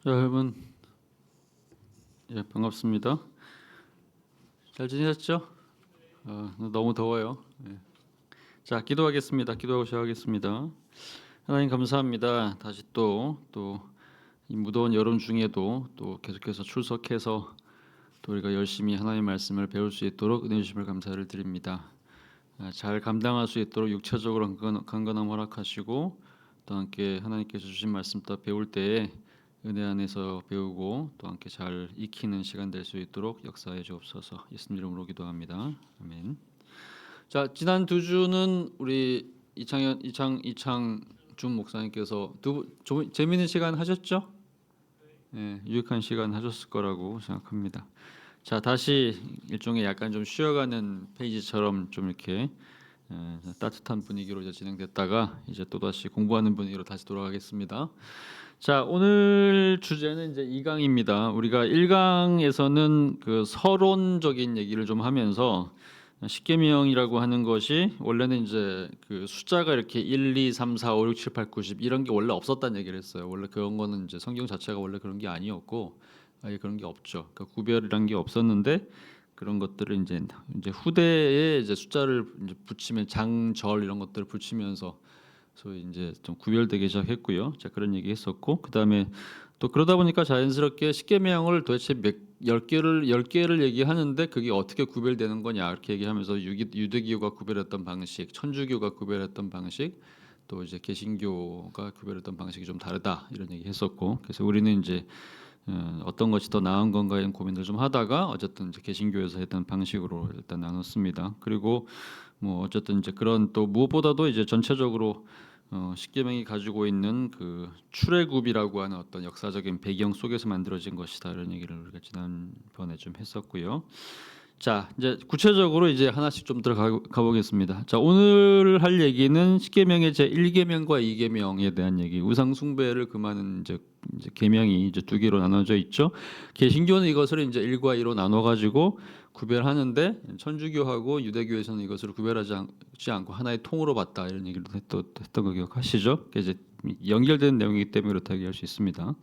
자, 여러분, 반갑습니다. 잘 지내셨죠? 너무 더워요. 예. 자, 기도하겠습니다. 기도하고 시작하겠습니다. 하나님 감사합니다. 다시 또 이 무더운 여름 중에도 또 계속해서 출석해서 또 우리가 열심히 하나님의 말씀을 배울 수 있도록 은혜 주심을 감사를 드립니다. 잘 감당할 수 있도록 육체적으로 강건함 허락하시고 또 함께 하나님께서 주신 말씀 또 배울 때에 은혜 안에서 배우고 또 함께 잘 익히는 시간 될 수 있도록 역사해 주옵소서. 예수님 이름으로 기도합니다. 아멘. 자, 지난 두 주는 우리 이창준 목사님께서 재미있는 시간 하셨죠? 예, 유익한 시간 하셨을 거라고 생각합니다. 자, 다시 일종의 약간 좀 쉬어가는 페이지처럼 좀 이렇게 따뜻한 분위기로 이제 진행됐다가 이제 또 다시 공부하는 분위기로 다시 돌아가겠습니다. 자, 오늘 주제는 이제 2강입니다. 우리가 1강에서는 그 서론적인 얘기를 좀 하면서 십계명이라고 하는 것이 원래는 이제 그 숫자가 이렇게 1, 2, 3, 4, 5, 6, 7, 8, 9, 10 이런 게 원래 없었다는 얘기를 했어요. 원래 그런 거는 이제 성경 자체가 원래 그런 게 아니었고 아예 그런 게 없죠. 그러니까 구별이란 게 없었는데 그런 것들을 이제 후대에 이제 숫자를 이제 붙이면 장절 이런 것들을 붙이면서 소위 이제 좀 구별되기 시작했고요. 자, 그런 얘기 했었고 그다음에 또 그러다 보니까 자연스럽게 십계명을 도대체 열 개를 얘기하는데 그게 어떻게 구별되는 거냐 이렇게 얘기하면서 유대교가 구별했던 방식, 천주교가 구별했던 방식, 또 이제 개신교가 구별했던 방식이 좀 다르다 이런 얘기 했었고 그래서 우리는 이제 어떤 것이 더 나은 건가에 대한 고민을 좀 하다가 어쨌든 이제 개신교에서 했던 방식으로 일단 나눴습니다. 그리고 뭐 어쨌든 이제 그런 또 무엇보다도 이제 전체적으로 십계명이 가지고 있는 그 출애굽이라고 하는 어떤 역사적인 배경 속에서 만들어진 것이다 이런 얘기를 우리가 지난번에 좀 했었고요. 자, 이제 구체적으로 이제 하나씩 좀 들어가 보겠습니다. 자, 오늘 할 얘기는 십계명의 제 1계명과 2계명에 대한 얘기. 우상 숭배를 금하는 이제 계명이 이제 두 개로 나눠져 있죠. 개신교는 이것을 이제 1과 2로 나눠 가지고 구별하는데 천주교하고 유대교에서는 이것을 구별하지 않고 하나의 통으로 봤다 이런 얘기를 했던 거 기억하시죠? 이제 연결된 내용이기 때문에 그렇다고 얘기할 수 있습니다.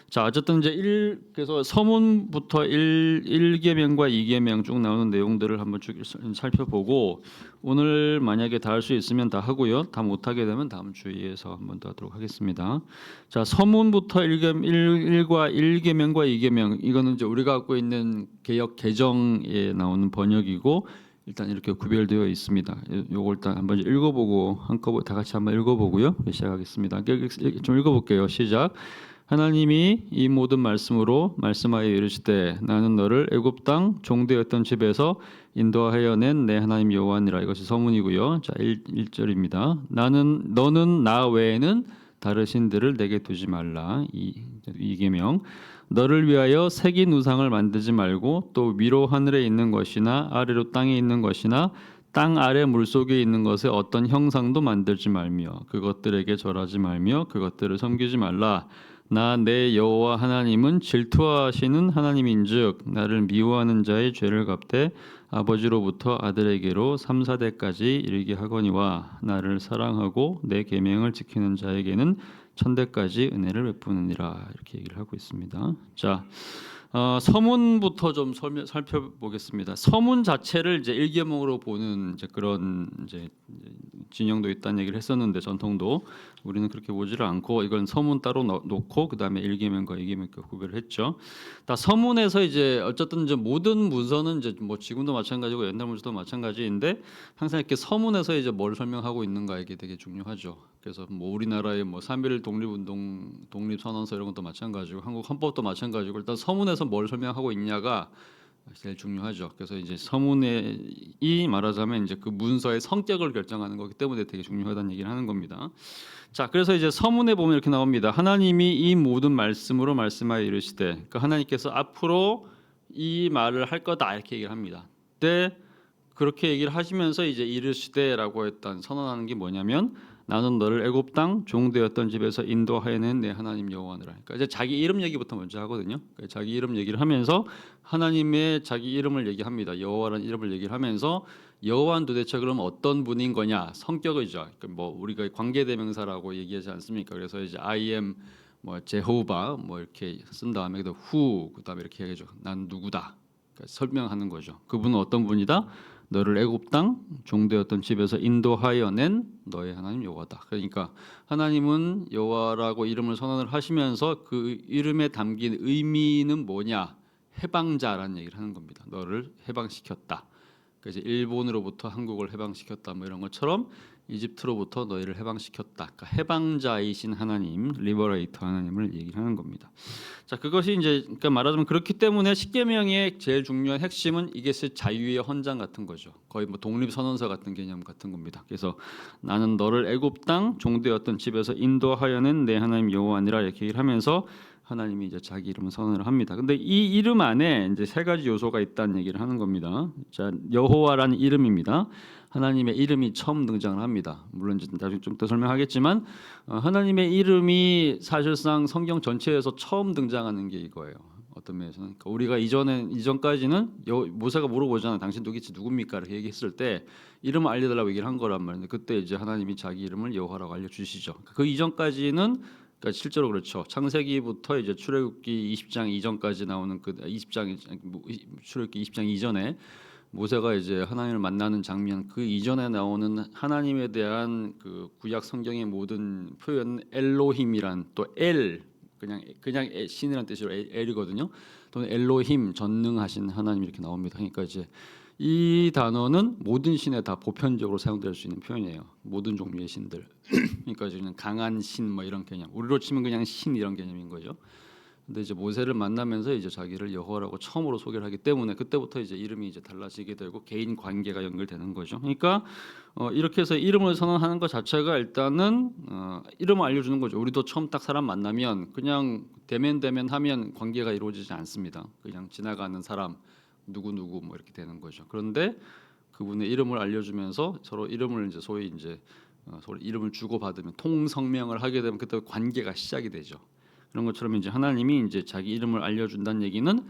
자, 어쨌든 이제 그래서 서문부터 1계명과 2계명 쭉 나오는 내용들을 한번 쭉 살펴보고 오늘 만약에 다 할 수 있으면 다 하고요. 다 못하게 되면 다음 주에서 한번 더 하도록 하겠습니다. 자, 서문부터 1과 1계명과 2계명 이거는 이제 우리가 갖고 있는 개역 개정에 나오는 번역이고 일단 이렇게 구별되어 있습니다. 요걸 일단 한번 읽어보고 한꺼번에 다 같이 한번 읽어보고요. 시작하겠습니다. 좀 읽어볼게요. 시작. 하나님이 이 모든 말씀으로 말씀하여 이르시되 나는 너를 애굽 땅 종되었던 집에서 인도하여 낸 내 하나님 여호와니라. 이것이 서문이고요. 자, 1절입니다. 너는 나 외에는 다른 신들을 내게 두지 말라. 이 계명. 너를 위하여 새긴 우상을 만들지 말고 또 위로 하늘에 있는 것이나 아래로 땅에 있는 것이나 땅 아래 물속에 있는 것의 어떤 형상도 만들지 말며 그것들에게 절하지 말며 그것들을 섬기지 말라. 나 내 여호와 하나님은 질투하시는 하나님인즉 나를 미워하는 자의 죄를 갚되 아버지로부터 아들에게로 3, 4대까지 이르게 하거니와 나를 사랑하고 내 계명을 지키는 자에게는 천대까지 은혜를 베푸느니라. 이렇게 얘기를 하고 있습니다. 자, 서문부터 좀 살펴보겠습니다. 서문 자체를 이제 일계명으로 보는 이제 그런 이제 진영도 있다는 얘기를 했었는데 전통도 우리는 그렇게 보지를 않고 이건 서문 따로 놓고 그 다음에 일계명과 이계명 구별을 했죠. 다 서문에서 이제 어쨌든 이제 모든 문서는 이제 뭐 지금도 마찬가지고 옛날 문서도 마찬가지인데 항상 이렇게 서문에서 이제 뭘 설명하고 있는가 이게 되게 중요하죠. 그래서 뭐 우리나라의 뭐 3.1 독립운동, 독립선언서 이런 것도 마찬가지고 한국 헌법도 마찬가지고 일단 서문에서 뭘 설명하고 있냐가 제일 중요하죠. 그래서 이제 서문이 말하자면 이제 그 문서의 성격을 결정하는 거기 때문에 되게 중요하다는 얘기를 하는 겁니다. 자, 그래서 이제 서문에 보면 이렇게 나옵니다. 하나님이 이 모든 말씀으로 말씀하여 이르시되, 그러니까 하나님께서 앞으로 이 말을 할 거다 이렇게 얘기를 합니다. 근데 그렇게 얘기를 하시면서 이제 이르시되라고 했던 선언하는 게 뭐냐면 나는 너를 애굽 땅 종되었던 집에서 인도하여낸 내 하나님 여호와니라. 그러니까 이제 자기 이름 얘기부터 먼저 하거든요. 그러니까 자기 이름 얘기를 하면서 하나님의 자기 이름을 얘기합니다. 여호와라는 이름을 얘기를 하면서 여호와는 도대체 그럼 어떤 분인 거냐? 성격이죠. 그러니까 뭐 우리가 관계대명사라고 얘기하지 않습니까? 그래서 이제 I am 뭐 제호바 뭐 이렇게 쓴 다음에 후 그다음에 이렇게 얘기하죠. 난 누구다. 그러니까 설명하는 거죠. 그분은 어떤 분이다? 너를 애굽 땅 종되었던 집에서 인도하여 낸 너의 하나님 여호와다. 그러니까 하나님은 여호와라고 이름을 선언을 하시면서 그 이름에 담긴 의미는 뭐냐? 해방자라는 얘기를 하는 겁니다. 너를 해방시켰다. 그래서 일본으로부터 한국을 해방시켰다 뭐 이런 것처럼 이집트로부터 너희를 해방시켰다. 그러니까 해방자이신 하나님, 리버레이터 하나님을 얘기하는 겁니다. 자, 그것이 이제 그러니까 말하자면 그렇기 때문에 십계명의 제일 중요한 핵심은 이게 자유의 헌장 같은 거죠. 거의 뭐 독립선언서 같은 개념 같은 겁니다. 그래서 나는 너를 애굽 땅 종되었던 집에서 인도하여낸 내 하나님 여호와니라 이렇게 얘기를 하면서 하나님이 이제 자기 이름을 선언을 합니다. 근데 이 이름 안에 이제 세 가지 요소가 있다는 얘기를 하는 겁니다. 자, 여호와라는 이름입니다. 하나님의 이름이 처음 등장을 합니다. 물론 나중에 좀 더 설명하겠지만 하나님의 이름이 사실상 성경 전체에서 처음 등장하는 게 이거예요. 어떤 면에서는 그러니까 우리가 이전까지는 모세가 물어보잖아. 당신 누굽니까? 이렇게 얘기했을 때 이름을 알려달라고 얘기를 한 거란 말인데 그때 이제 하나님이 자기 이름을 여호와라고 알려주시죠. 그 이전까지는 그러니까 실제로 그렇죠. 창세기부터 이제 출애굽기 20장 이전까지 나오는 그 20장 출애굽기 20장 이전에 모세가 이제 하나님을 만나는 장면 그 이전에 나오는 하나님에 대한 그 구약 성경의 모든 표현 엘로힘이란 또 엘 그냥 신이란 뜻으로 엘이거든요. 또는 엘로힘 전능하신 하나님 이렇게 나옵니다. 그러니까 이제 이 단어는 모든 신에 다 보편적으로 사용될 수 있는 표현이에요. 모든 종류의 신들. 그러니까 그냥 강한 신 뭐 이런 개념. 우리로 치면 그냥 신 이런 개념인 거죠. 근데 이제 모세를 만나면서 이제 자기를 여호와라고 처음으로 소개를 하기 때문에 그때부터 이제 이름이 이제 달라지게 되고 개인 관계가 연결되는 거죠. 그러니까 이렇게 해서 이름을 선언하는 것 자체가 일단은 이름을 알려주는 거죠. 우리도 처음 딱 사람 만나면 그냥 대면 하면 관계가 이루어지지 않습니다. 그냥 지나가는 사람 누구 뭐 이렇게 되는 거죠. 그런데 그분의 이름을 알려주면서 서로 이름을 이제 소위 이제 서로 이름을 주고 받으면 통성명을 하게 되면 그때 관계가 시작이 되죠. 그런 것처럼 이제 하나님이 이제 자기 이름을 알려준다는 얘기는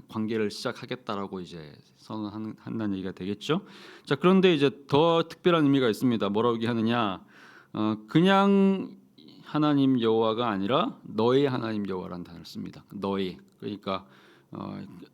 관계를 시작하겠다라고 이제 선언한다는 얘기가 되겠죠. 자, 그런데 이제 더 특별한 의미가 있습니다. 뭐라고 얘기하느냐? 그냥 하나님 여호와가 아니라 너의 하나님 여호와라는 단어를 씁니다. 너의 그러니까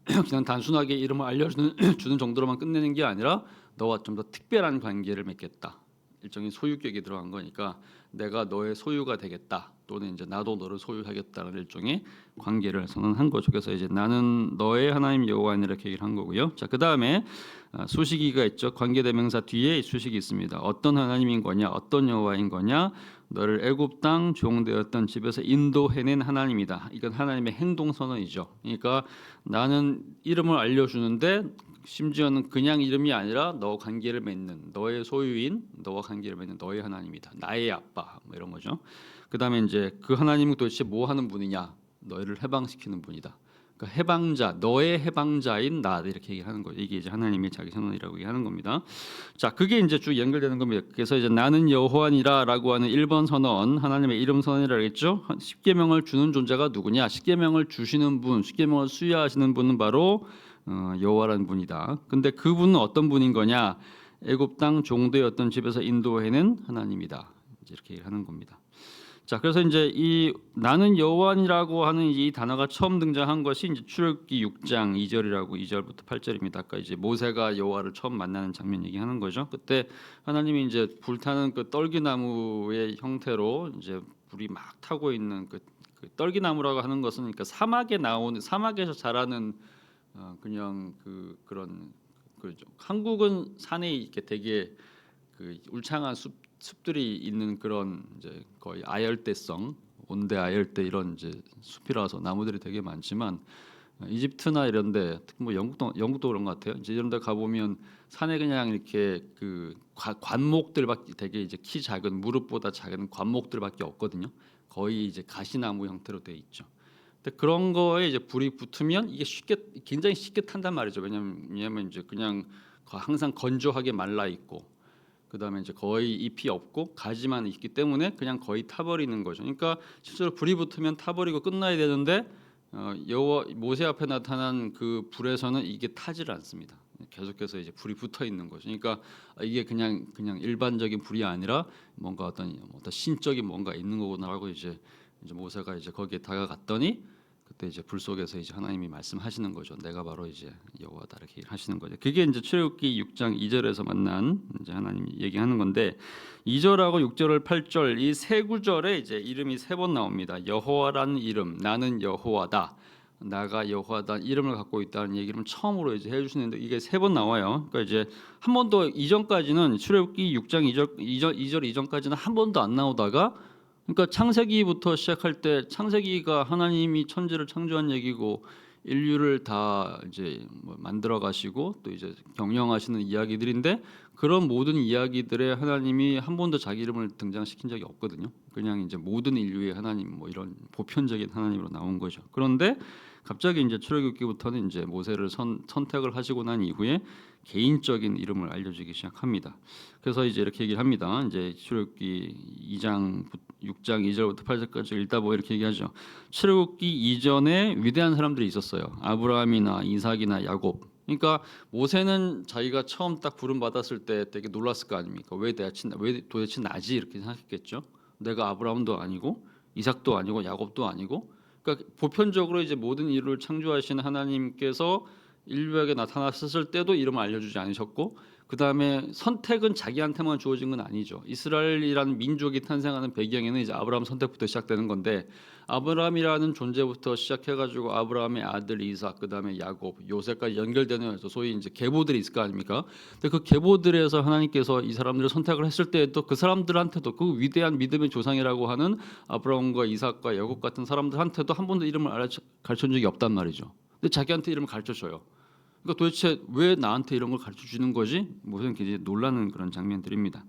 그냥 단순하게 이름을 알려주는 주는 정도로만 끝내는 게 아니라 너와 좀 더 특별한 관계를 맺겠다. 일종의 소유격이 들어간 거니까 내가 너의 소유가 되겠다. 또는 이제 나도 너를 소유하겠다는 일종의 관계를 선언한 거죠. 그래서 이제 나는 너의 하나님 여호와니 이렇게 얘기를 한 거고요. 자, 그 다음에 수식이가 있죠. 관계대명사 뒤에 수식이 있습니다. 어떤 하나님인 거냐, 어떤 여호와인 거냐. 너를 애굽 땅 종되었던 집에서 인도해낸 하나님이다. 이건 하나님의 행동 선언이죠. 그러니까 나는 이름을 알려주는데 심지어는 그냥 이름이 아니라 너 관계를 맺는 너의 소유인 너와 관계를 맺는 너의 하나님이다. 나의 아빠 뭐 이런 거죠. 그다음에 이제 그 하나님은 도대체 뭐 하는 분이냐? 너희를 해방시키는 분이다. 그러니까 해방자, 너의 해방자인 나 이렇게 얘기하는 거예요. 이게 이제 하나님의 자기 선언이라고 얘기하는 겁니다. 자, 그게 이제 쭉 연결되는 겁니다. 그래서 이제 나는 여호와니라라고 하는 1번 선언, 하나님의 이름 선언이라고 했죠. 십계명을 주는 존재가 누구냐? 십계명을 주시는 분, 십계명을 수여하시는 분은 바로 여호와라는 분이다. 근데 그분은 어떤 분인 거냐? 애굽 땅 종되었던 집에서 인도해낸 하나님이다. 이렇게 하는 겁니다. 자, 그래서 이제 이 나는 여호와니라고 하는 이 단어가 처음 등장한 것이 이제 출애굽기 6장 2절이라고 2절부터 8절입니다. 아까 이제 모세가 여호와를 처음 만나는 장면 얘기하는 거죠. 그때 하나님이 이제 불타는 그 떨기나무의 형태로 이제 불이 막 타고 있는 그 떨기나무라고 하는 것은 그러니까 사막에서 자라는 그냥 그런 그죠. 한국은 산에 이렇게 되게 그 울창한 숲들이 있는 그런 이제 거의 아열대성 온대 아열대 이런 이제 숲이라서 나무들이 되게 많지만 이집트나 이런데 특히 뭐 영국도 그런 것 같아요. 이제 이런데 가 보면 산에 그냥 이렇게 그 관목들밖에 되게 이제 키 작은 무릎보다 작은 관목들밖에 없거든요. 거의 이제 가시나무 형태로 돼 있죠. 근데 그런 거에 이제 불이 붙으면 이게 굉장히 쉽게 탄단 말이죠. 왜냐면 이제 그냥 항상 건조하게 말라 있고 그다음에 이제 거의 잎이 없고 가지만 있기 때문에 그냥 거의 타버리는 거죠. 그러니까 실제로 불이 붙으면 타버리고 끝나야 되는데 여호와 모세 앞에 나타난 그 불에서는 이게 타지를 않습니다. 계속해서 이제 불이 붙어 있는 거죠. 그러니까 이게 그냥 일반적인 불이 아니라 뭔가 어떤 신적인 뭔가 있는 거구나라고 이제 이제 모세가 이제 거기에 다가갔더니 그때 이제 불 속에서 이제 하나님이 말씀하시는 거죠. 내가 바로 이제 여호와다 이렇게 하시는 거죠. 그게 이제 출애굽기 6장 2절에서 만난 이제 하나님이 얘기하는 건데 2절하고 6절, 8절 이 세 구절에 이제 이름이 세 번 나옵니다. 여호와라는 이름, 나는 여호와다. 나가 여호와다 이름을 갖고 있다는 얘기를 처음으로 이제 해주시는데 이게 세 번 나와요. 그러니까 이제 한 번도 이전까지는 출애굽기 6장 2절 이전까지는 한 번도 안 나오다가 그러니까 창세기부터 시작할 때 창세기가 하나님이 천지를 창조한 얘기고 인류를 다 이제 뭐 만들어 가시고 또 이제 경영하시는 이야기들인데 그런 모든 이야기들에 하나님이 한 번도 자기 이름을 등장시킨 적이 없거든요. 그냥 이제 모든 인류의 하나님 뭐 이런 보편적인 하나님으로 나온 거죠. 그런데 갑자기 이제 출애굽기부터는 이제 모세를 선택을 하시고 난 이후에 개인적인 이름을 알려주기 시작합니다. 그래서 이제 이렇게 얘기를 합니다. 이제 출애굽기 2장 6장 2절부터 8절까지 읽다 보면 이렇게 얘기하죠. 출애굽기 이전에 위대한 사람들이 있었어요. 아브라함이나 이삭이나 야곱. 그러니까 모세는 자기가 처음 딱 부름 받았을 때 되게 놀랐을 거 아닙니까? 왜 도대체 나지 이렇게 생각했겠죠. 내가 아브라함도 아니고 이삭도 아니고 야곱도 아니고. 그러니까 보편적으로 이제 모든 인류를 창조하시는 하나님께서 인류에게 나타났을 때도 이름을 알려주지 않으셨고 그 다음에 선택은 자기한테만 주어진 건 아니죠. 이스라엘이라는 민족이 탄생하는 배경에는 이제 아브라함 선택부터 시작되는 건데 아브라함이라는 존재부터 시작해가지고 아브라함의 아들 이삭, 그 다음에 야곱, 요셉까지 연결되는 소위 이제 계보들이 있을 거 아닙니까? 근데 그 계보들에서 하나님께서 이 사람들을 선택을 했을 때도 그 사람들한테도 그 위대한 믿음의 조상이라고 하는 아브라함과 이삭과 야곱 같은 사람들한테도 한 번도 이름을 가르쳐 준 적이 없단 말이죠. 근데 자기한테 이름을 가르쳐 줘요. 그러니까 도대체 왜 나한테 이런 걸 가르쳐 주는 거지? 무슨 굉장히 놀라는 그런 장면들입니다.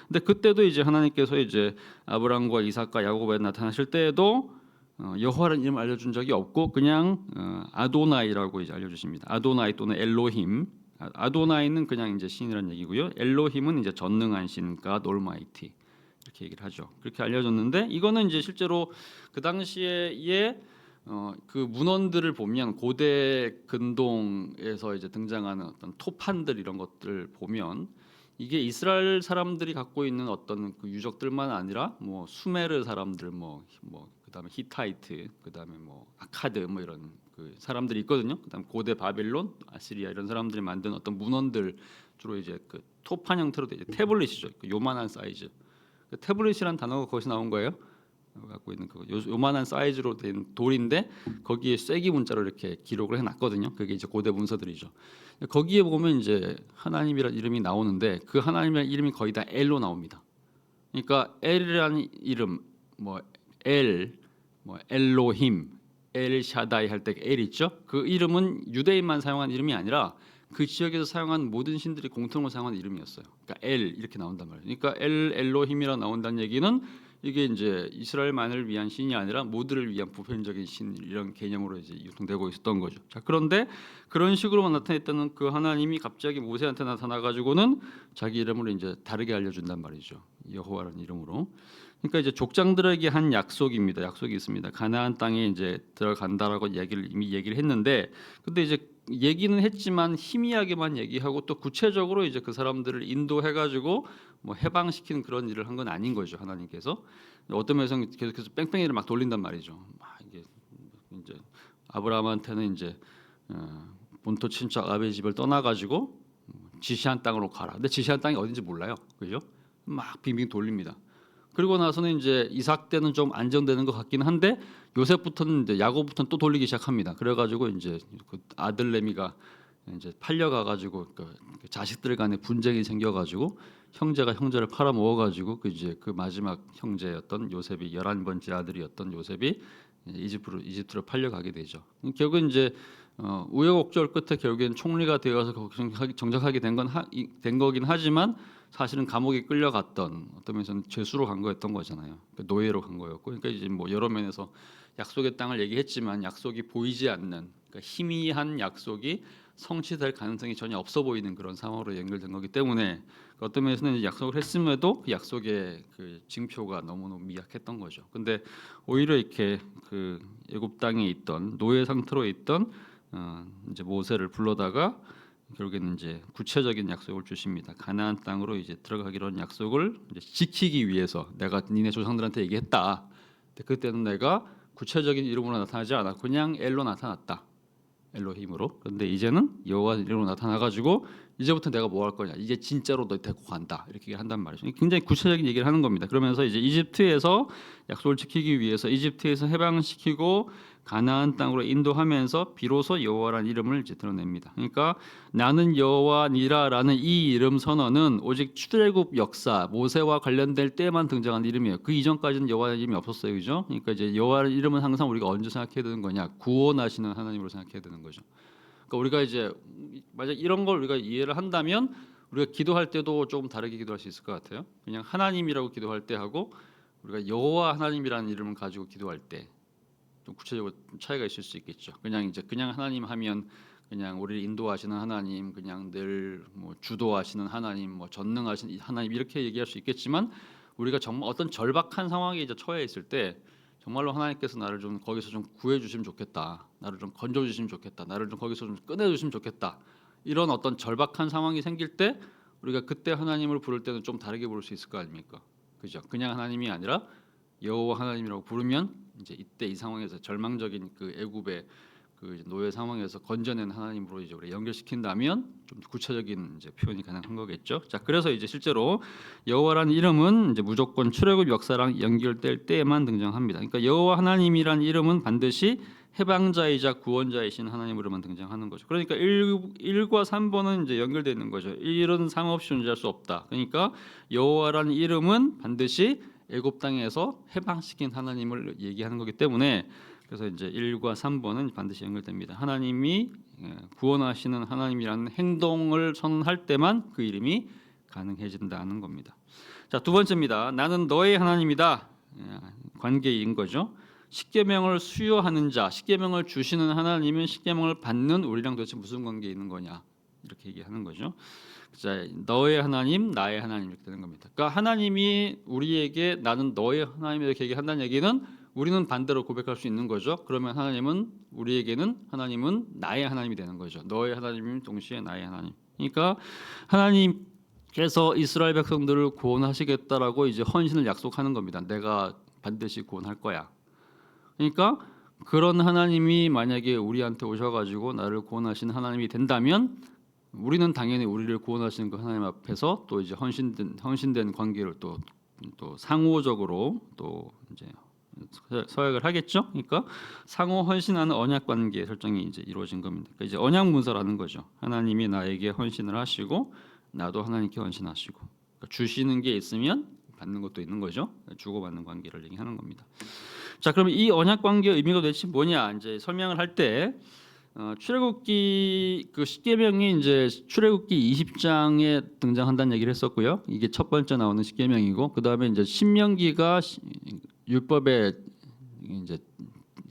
근데 그때도 이제 하나님께서 이제 아브라함과 이삭과 야곱에 나타나실 때에도 여호와라는 이름을 알려준 적이 없고 그냥 아도나이라고 이제 알려주십니다. 아도나이 또는 엘로힘. 아도나이는 그냥 이제 신이라는 얘기고요. 엘로힘은 이제 전능한 신, God Almighty 이렇게 얘기를 하죠. 그렇게 알려줬는데 이거는 이제 실제로 그 당시에 그 문헌들을 보면 고대 근동에서 이제 등장하는 어떤 토판들 이런 것들 보면 이게 이스라엘 사람들이 갖고 있는 어떤 그 유적들만 아니라 뭐 수메르 사람들 뭐 그다음에 히타이트 그다음에 뭐 아카드 뭐 이런 그 사람들이 있거든요. 그다음 고대 바빌론, 아시리아 이런 사람들이 만든 어떤 문헌들 주로 이제 그 토판 형태로 돼 이제 태블릿이죠. 그 요만한 사이즈. 그 태블릿이라는 단어가 거기서 나온 거예요. 갖고 있는 그 요만한 사이즈로 된 돌인데 거기에 쐐기 문자로 이렇게 기록을 해놨거든요. 그게 이제 고대 문서들이죠. 거기에 보면 이제 하나님이라는 이름이 나오는데 그 하나님이라는 이름이 거의 다 엘로 나옵니다. 그러니까 엘이라는 이름, 뭐 엘로힘, 엘 샤다이 할 때 엘 있죠. 그 이름은 유대인만 사용한 이름이 아니라 그 지역에서 사용한 모든 신들이 공통으로 사용한 이름이었어요. 그러니까 엘 이렇게 나온단 말이에요. 그러니까 엘로힘이라 나온다는 얘기는 이게 이제 이스라엘만을 위한 신이 아니라 모두를 위한 보편적인 신 이런 개념으로 이제 유통되고 있었던 거죠. 자, 그런데 그런 식으로만 나타냈다는 그 하나님이 갑자기 모세한테 나타나 가지고는 자기 이름을 이제 다르게 알려준단 말이죠. 여호와라는 이름으로. 그러니까 이제 족장들에게 한 약속입니다. 약속이 있습니다. 가나안 땅에 이제 들어간다라고 이미 얘기를 했는데, 근데 이제 얘기는 했지만 희미하게만 얘기하고 또 구체적으로 이제 그 사람들을 인도해가지고 뭐 해방시키는 그런 일을 한 건 아닌 거죠. 하나님께서 어떤 면에서는 계속해서 뺑뺑이를 막 돌린단 말이죠. 막 이게 이제 아브라함한테는 이제 본토 친척 아베의 집을 떠나가지고 지시한 땅으로 가라. 근데 지시한 땅이 어딘지 몰라요. 그죠? 막 빙빙 돌립니다. 그리고 나서는 이제 이삭 때는 좀 안정되는 것 같긴 한데 요셉부터는 이제 야곱부터는 또 돌리기 시작합니다. 그래가지고 이제 그 아들 레미가 이제 팔려가가지고 그 자식들 간에 분쟁이 생겨가지고 형제가 형제를 팔아먹어가지고 그 이제 그 마지막 형제였던 요셉이 11번째 아들이었던 요셉이 이집트로 팔려가게 되죠. 결국은 이제 우여곡절 끝에 결국엔 총리가 되어서 정착하게 된 거긴 하지만 사실은 감옥에 끌려갔던 어떤 면에서는 죄수로 간 거였던 거잖아요. 그러니까 노예로 간 거였고, 그러니까 이제 뭐 여러 면에서 약속의 땅을 얘기했지만 약속이 보이지 않는, 그러니까 희미한 약속이 성취될 가능성이 전혀 없어 보이는 그런 상황으로 연결된 거기 때문에 어떤 면에서는 약속을 했음에도 그 약속의 그 징표가 너무너무 미약했던 거죠. 근데 오히려 이렇게 그 애굽 땅에 있던 노예 상태로 있던 이제 모세를 불러다가 결국에는 이제 구체적인 약속을 주십니다. 가나안 땅으로 이제 들어가기로 한 약속을 이제 지키기 위해서 내가 니네 조상들한테 얘기했다. 그때는 내가 구체적인 이름으로 나타나지 않아 그냥 엘로 나타났다. 엘로힘으로. 그런데 이제는 여호와 이름으로 나타나가지고 이제부터 내가 뭐 할 거냐. 이제 진짜로 너 데리고 간다. 이렇게 한단 말이죠. 굉장히 구체적인 얘기를 하는 겁니다. 그러면서 이제 이집트에서 약속을 지키기 위해서 이집트에서 해방시키고 가나안 땅으로 인도하면서 비로소 여호와라는 이름을 이제 드러냅니다. 그러니까 나는 여호와니라라는 이 이름 선언은 오직 출애굽 역사 모세와 관련될 때만 등장한 이름이에요. 그 이전까지는 여호와 이름이 없었어요, 그죠? 그러니까 이제 여호와 이름은 항상 우리가 언제 생각해야 되는 거냐? 구원하시는 하나님으로 생각해야 되는 거죠. 그러니까 우리가 이제 만약 이런 걸 우리가 이해를 한다면 우리가 기도할 때도 조금 다르게 기도할 수 있을 것 같아요. 그냥 하나님이라고 기도할 때 하고 우리가 여호와 하나님이라는 이름을 가지고 기도할 때 좀 구체적으로 차이가 있을 수 있겠죠. 그냥 하나님 하면 그냥 우리를 인도하시는 하나님, 그냥 늘 뭐 주도하시는 하나님, 뭐 전능하신 하나님 이렇게 얘기할 수 있겠지만 우리가 정말 어떤 절박한 상황에 이제 처해 있을 때 정말로 하나님께서 나를 좀 거기서 좀 구해 주시면 좋겠다. 나를 좀 건져 주시면 좋겠다. 나를 좀 거기서 좀 꺼내 주시면 좋겠다. 이런 어떤 절박한 상황이 생길 때 우리가 그때 하나님을 부를 때는 좀 다르게 부를 수 있을 거 아닙니까? 그죠? 그냥 하나님이 아니라 여호와 하나님이라고 부르면 이제 이때 이 상황에서 절망적인 그 애굽의 그 노예 상황에서 건져낸 하나님으로 이제 우리 연결시킨다면 좀 구체적인 이제 표현이 가능한 거겠죠. 자, 그래서 이제 실제로 여호와라는 이름은 이제 무조건 출애굽 역사랑 연결될 때에만 등장합니다. 그러니까 여호와 하나님이라는 이름은 반드시 해방자이자 구원자이신 하나님으로만 등장하는 거죠. 그러니까 1과 3번은 이제 연결되어 있는 거죠. 1은 상 없이 존재할 수 없다. 그러니까 여호와라는 이름은 반드시 애굽 땅에서 해방시킨 하나님을 얘기하는 거기 때문에 그래서 이제 1과 3번은 반드시 연결됩니다. 하나님이 구원하시는 하나님이라는 행동을 선언할 때만 그 이름이 가능해진다는 겁니다. 자, 두 번째입니다. 나는 너의 하나님이다. 관계인 거죠. 십계명을 수여하는 자, 십계명을 주시는 하나님은 십계명을 받는 우리랑 도대체 무슨 관계에 있는 거냐 이렇게 얘기하는 거죠. 자, 너의 하나님, 나의 하나님 이렇게 되는 겁니다. 그러니까 하나님이 우리에게 나는 너의 하나님 이렇게 얘기한다는 얘기는 우리는 반대로 고백할 수 있는 거죠. 그러면 하나님은 우리에게는 하나님은 나의 하나님이 되는 거죠. 너의 하나님은 동시에 나의 하나님. 그러니까 하나님께서 이스라엘 백성들을 구원하시겠다라고 이제 헌신을 약속하는 겁니다. 내가 반드시 구원할 거야. 그러니까 그런 하나님이 만약에 우리한테 오셔가지고 나를 구원하시는 하나님이 된다면 우리는 당연히 우리를 구원하시는 그 하나님 앞에서 또 이제 헌신된 관계를 또 상호적으로 또 이제 서약을 하겠죠. 그러니까 상호 헌신하는 언약 관계 설정이 이제 이루어진 겁니다. 그러니까 이제 언약 문서라는 거죠. 하나님이 나에게 헌신을 하시고 나도 하나님께 헌신하시고 그러니까 주시는 게 있으면 받는 것도 있는 거죠. 주고받는 관계를 얘기하는 겁니다. 자, 그럼 이 언약 관계의 의미가 도대체 뭐냐? 이제 설명을 할 때 출애굽기 그 십계명이 이제 출애굽기 20장에 등장한다는 얘기를 했었고요. 이게 첫 번째 나오는 십계명이고, 그 다음에 이제 신명기가 율법의 이제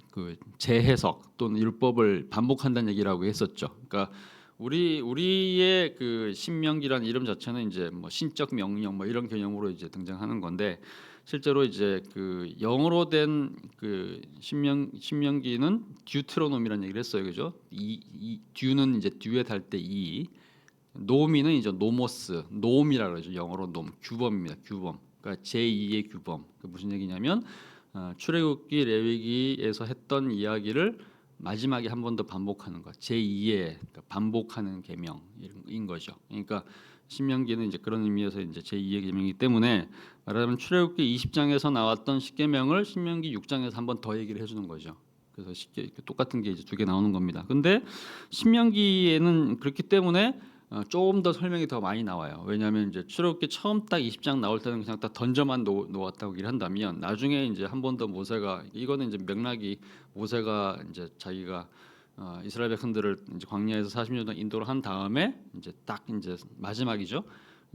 그 재해석 또는 율법을 반복한다는 얘기라고 했었죠. 그러니까 우리의 그 신명기라는 이름 자체는 이제 뭐 신적 명령 뭐 이런 개념으로 이제 등장하는 건데. 실제로 이제 그 영어로 된 그 신명기는 듀트로노미라는 얘기를 했어요, 그죠? 이 듀는 이제 듀에 달 때 이, 노미는 이제 노모스, 놈이라고 그러죠. 영어로 놈, 규범입니다, 규범. 그러니까 제2의 규범. 그 무슨 얘기냐면 출애굽기, 레위기에서 했던 이야기를 마지막에 한 번 더 반복하는 것, 제2의 그러니까 반복하는 계명인 거죠. 그러니까 신명기는 이제 그런 의미에서 이제 제2의 계명이기 때문에 말하자면 출애굽기 20장에서 나왔던 십계명을 신명기 6장에서 한 번 더 얘기를 해주는 거죠. 그래서 똑같은 게 이제 두 개 나오는 겁니다. 근데 신명기에는 그렇기 때문에 조금 더 설명이 더 많이 나와요. 왜냐하면 이제 출애굽기 처음 딱 20장 나올 때는 그냥 딱 던져만 놓았다고 얘기를 한다면 나중에 이제 한 번 더 모세가 이거는 이제 맥락이 모세가 이제 자기가 이스라엘 백성들을 이제 광야에서 40년 동안 인도를 한 다음에 이제 딱 이제 마지막이죠.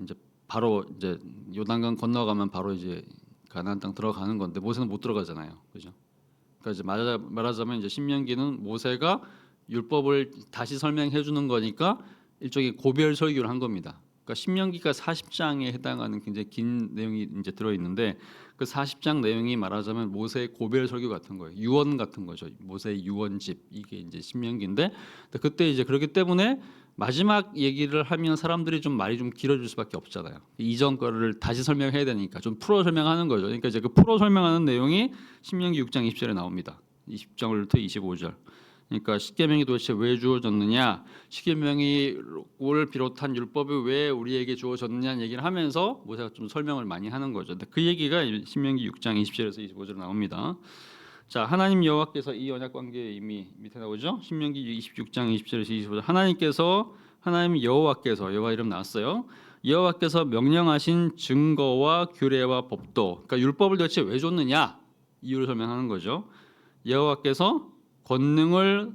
이제 바로 이제 요단강 건너가면 바로 이제 가나안 땅 들어가는 건데 모세는 못 들어가잖아요, 그죠? 그러니까 이제 말하자면 이제 신명기는 모세가 율법을 다시 설명해 주는 거니까 일종의 고별 설교를 한 겁니다. 그러니까 신명기가 40장에 해당하는 굉장히 긴 내용이 이제 들어 있는데 그 40장 내용이 말하자면 모세의 고별 설교 같은 거예요. 유언 같은 거죠. 모세의 유언집 이게 이제 신명기인데 그때 이제 그렇기 때문에 마지막 얘기를 하면 사람들이 좀 말이 좀 길어질 수밖에 없잖아요. 이전 거를 다시 설명해야 되니까 좀 풀어 설명하는 거죠. 그러니까 이제 그 풀어 설명하는 내용이 신명기 6장 20절에 나옵니다. 20장부터 25절. 그러니까 십계명이 도대체 왜 주어졌느냐, 십계명을 비롯한 율법이 왜 우리에게 주어졌느냐는 얘기를 하면서 모세가 좀 설명을 많이 하는 거죠. 근데 그 얘기가 신명기 6장 20절에서 25절에 나옵니다. 자, 하나님 여호와께서 이 언약 관계에 이미 밑에 나오죠. 신명기 26장 20절에서 25절. 하나님 여호와께서 여호와 이름 나왔어요. 여호와께서 명령하신 증거와 규례와 법도, 그러니까 율법을 도대체 왜 줬느냐 이유를 설명하는 거죠. 여호와께서 권능의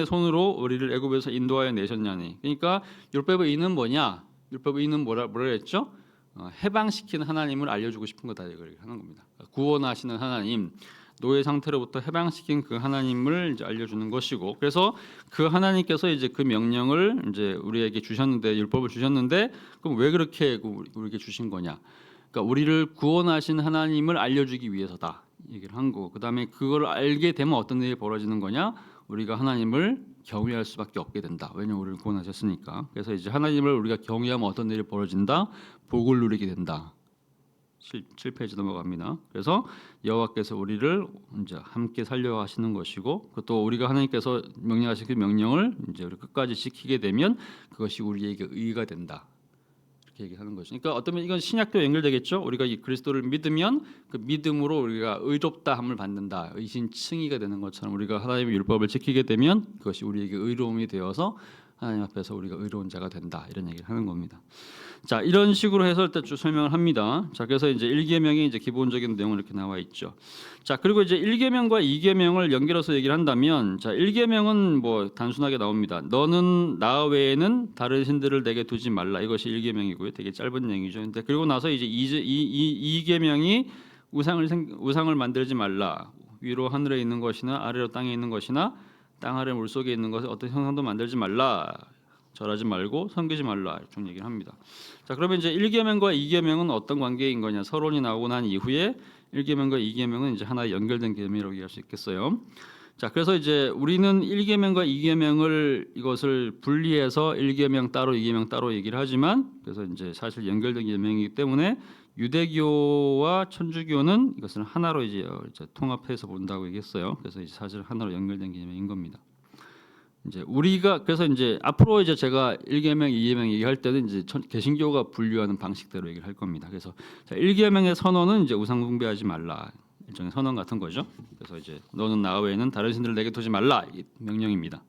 손으로 우리를 애굽에서 인도하여 내셨냐니. 그러니까 율법의 의는 뭐냐? 율법의 의는 뭐라 했죠? 해방시키는 하나님을 알려주고 싶은 거다 이걸 하는 겁니다. 구원하시는 하나님, 노예 상태로부터 해방시킨 그 하나님을 이제 알려주는 것이고, 그래서 그 하나님께서 이제 그 명령을 이제 우리에게 주셨는데, 율법을 주셨는데, 그럼 왜 그렇게 우리에게 주신 거냐? 그러니까 우리를 구원하신 하나님을 알려주기 위해서다 얘기를 한 거고, 그 다음에 그걸 알게 되면 어떤 일이 벌어지는 거냐? 우리가 하나님을 경외할 수밖에 없게 된다. 왜냐하면 우리를 구원하셨으니까. 그래서 이제 하나님을 우리가 경외하면 어떤 일이 벌어진다? 복을 누리게 된다. 7페이지 넘어갑니다. 그래서 여호와께서 우리를 이제 함께 살려 하시는 것이고, 또 우리가 하나님께서 명령하신 그 명령을 이제 우리 끝까지 지키게 되면 그것이 우리에게 의가 된다. 이렇게 얘기하는 거죠. 그러니까 어쩌면 이건 신약도 연결되겠죠. 우리가 이 그리스도를 믿으면 그 믿음으로 우리가 의롭다함을 받는다. 의신칭의가 되는 것처럼 우리가 하나님의 율법을 지키게 되면 그것이 우리에게 의로움이 되어서 하나님 앞에서 우리가 의로운 자가 된다. 이런 얘기를 하는 겁니다. 자, 이런 식으로 해서 일단 쭉 설명을 합니다. 자, 그래서 이제 1계명이 이제 기본적인 내용은 이렇게 나와 있죠. 자, 그리고 이제 1계명과 2계명을 연결해서 얘기를 한다면, 자, 1계명은 뭐 단순하게 나옵니다. 너는 나 외에는 다른 신들을 내게 두지 말라. 이것이 1계명이고요. 되게 짧은 내용이죠. 근데 그리고 나서 이제 2계명이 우상을 만들지 말라. 위로 하늘에 있는 것이나 아래로 땅에 있는 것이나 땅 아래 물 속에 있는 것을 어떤 형상도 만들지 말라. 절하지 말고 섬기지 말라. 이렇게 얘기를 합니다. 자, 그러면 이제 1계명과 2계명은 어떤 관계인 거냐? 서론이 나오고 난 이후에 1계명과 2계명은 이제 하나의 연결된 계명이라고 얘기할 수 있겠어요. 자, 그래서 이제 우리는 1계명과 2계명을 이것을 분리해서 1계명 따로 2계명 따로 얘기를 하지만, 그래서 이제 사실 연결된 계명이기 때문에 유대교와 천주교는 이것을 하나로 이제 통합해서 본다고 얘기했어요. 그래서 이제 사실 하나로 연결된 계명인 겁니다. 이제 우리가 그래서 이제 앞으로 이제 제가 1계명, 2계명 얘기할 때는 이제 개신교가 분류하는 방식대로 얘기를 할 겁니다. 그래서 1계명의 선언은 이제 우상 숭배하지 말라. 일종의 선언 같은 거죠. 그래서 이제 너는 나 외에는 다른 신들을 내게 두지 말라. 이 명령입니다.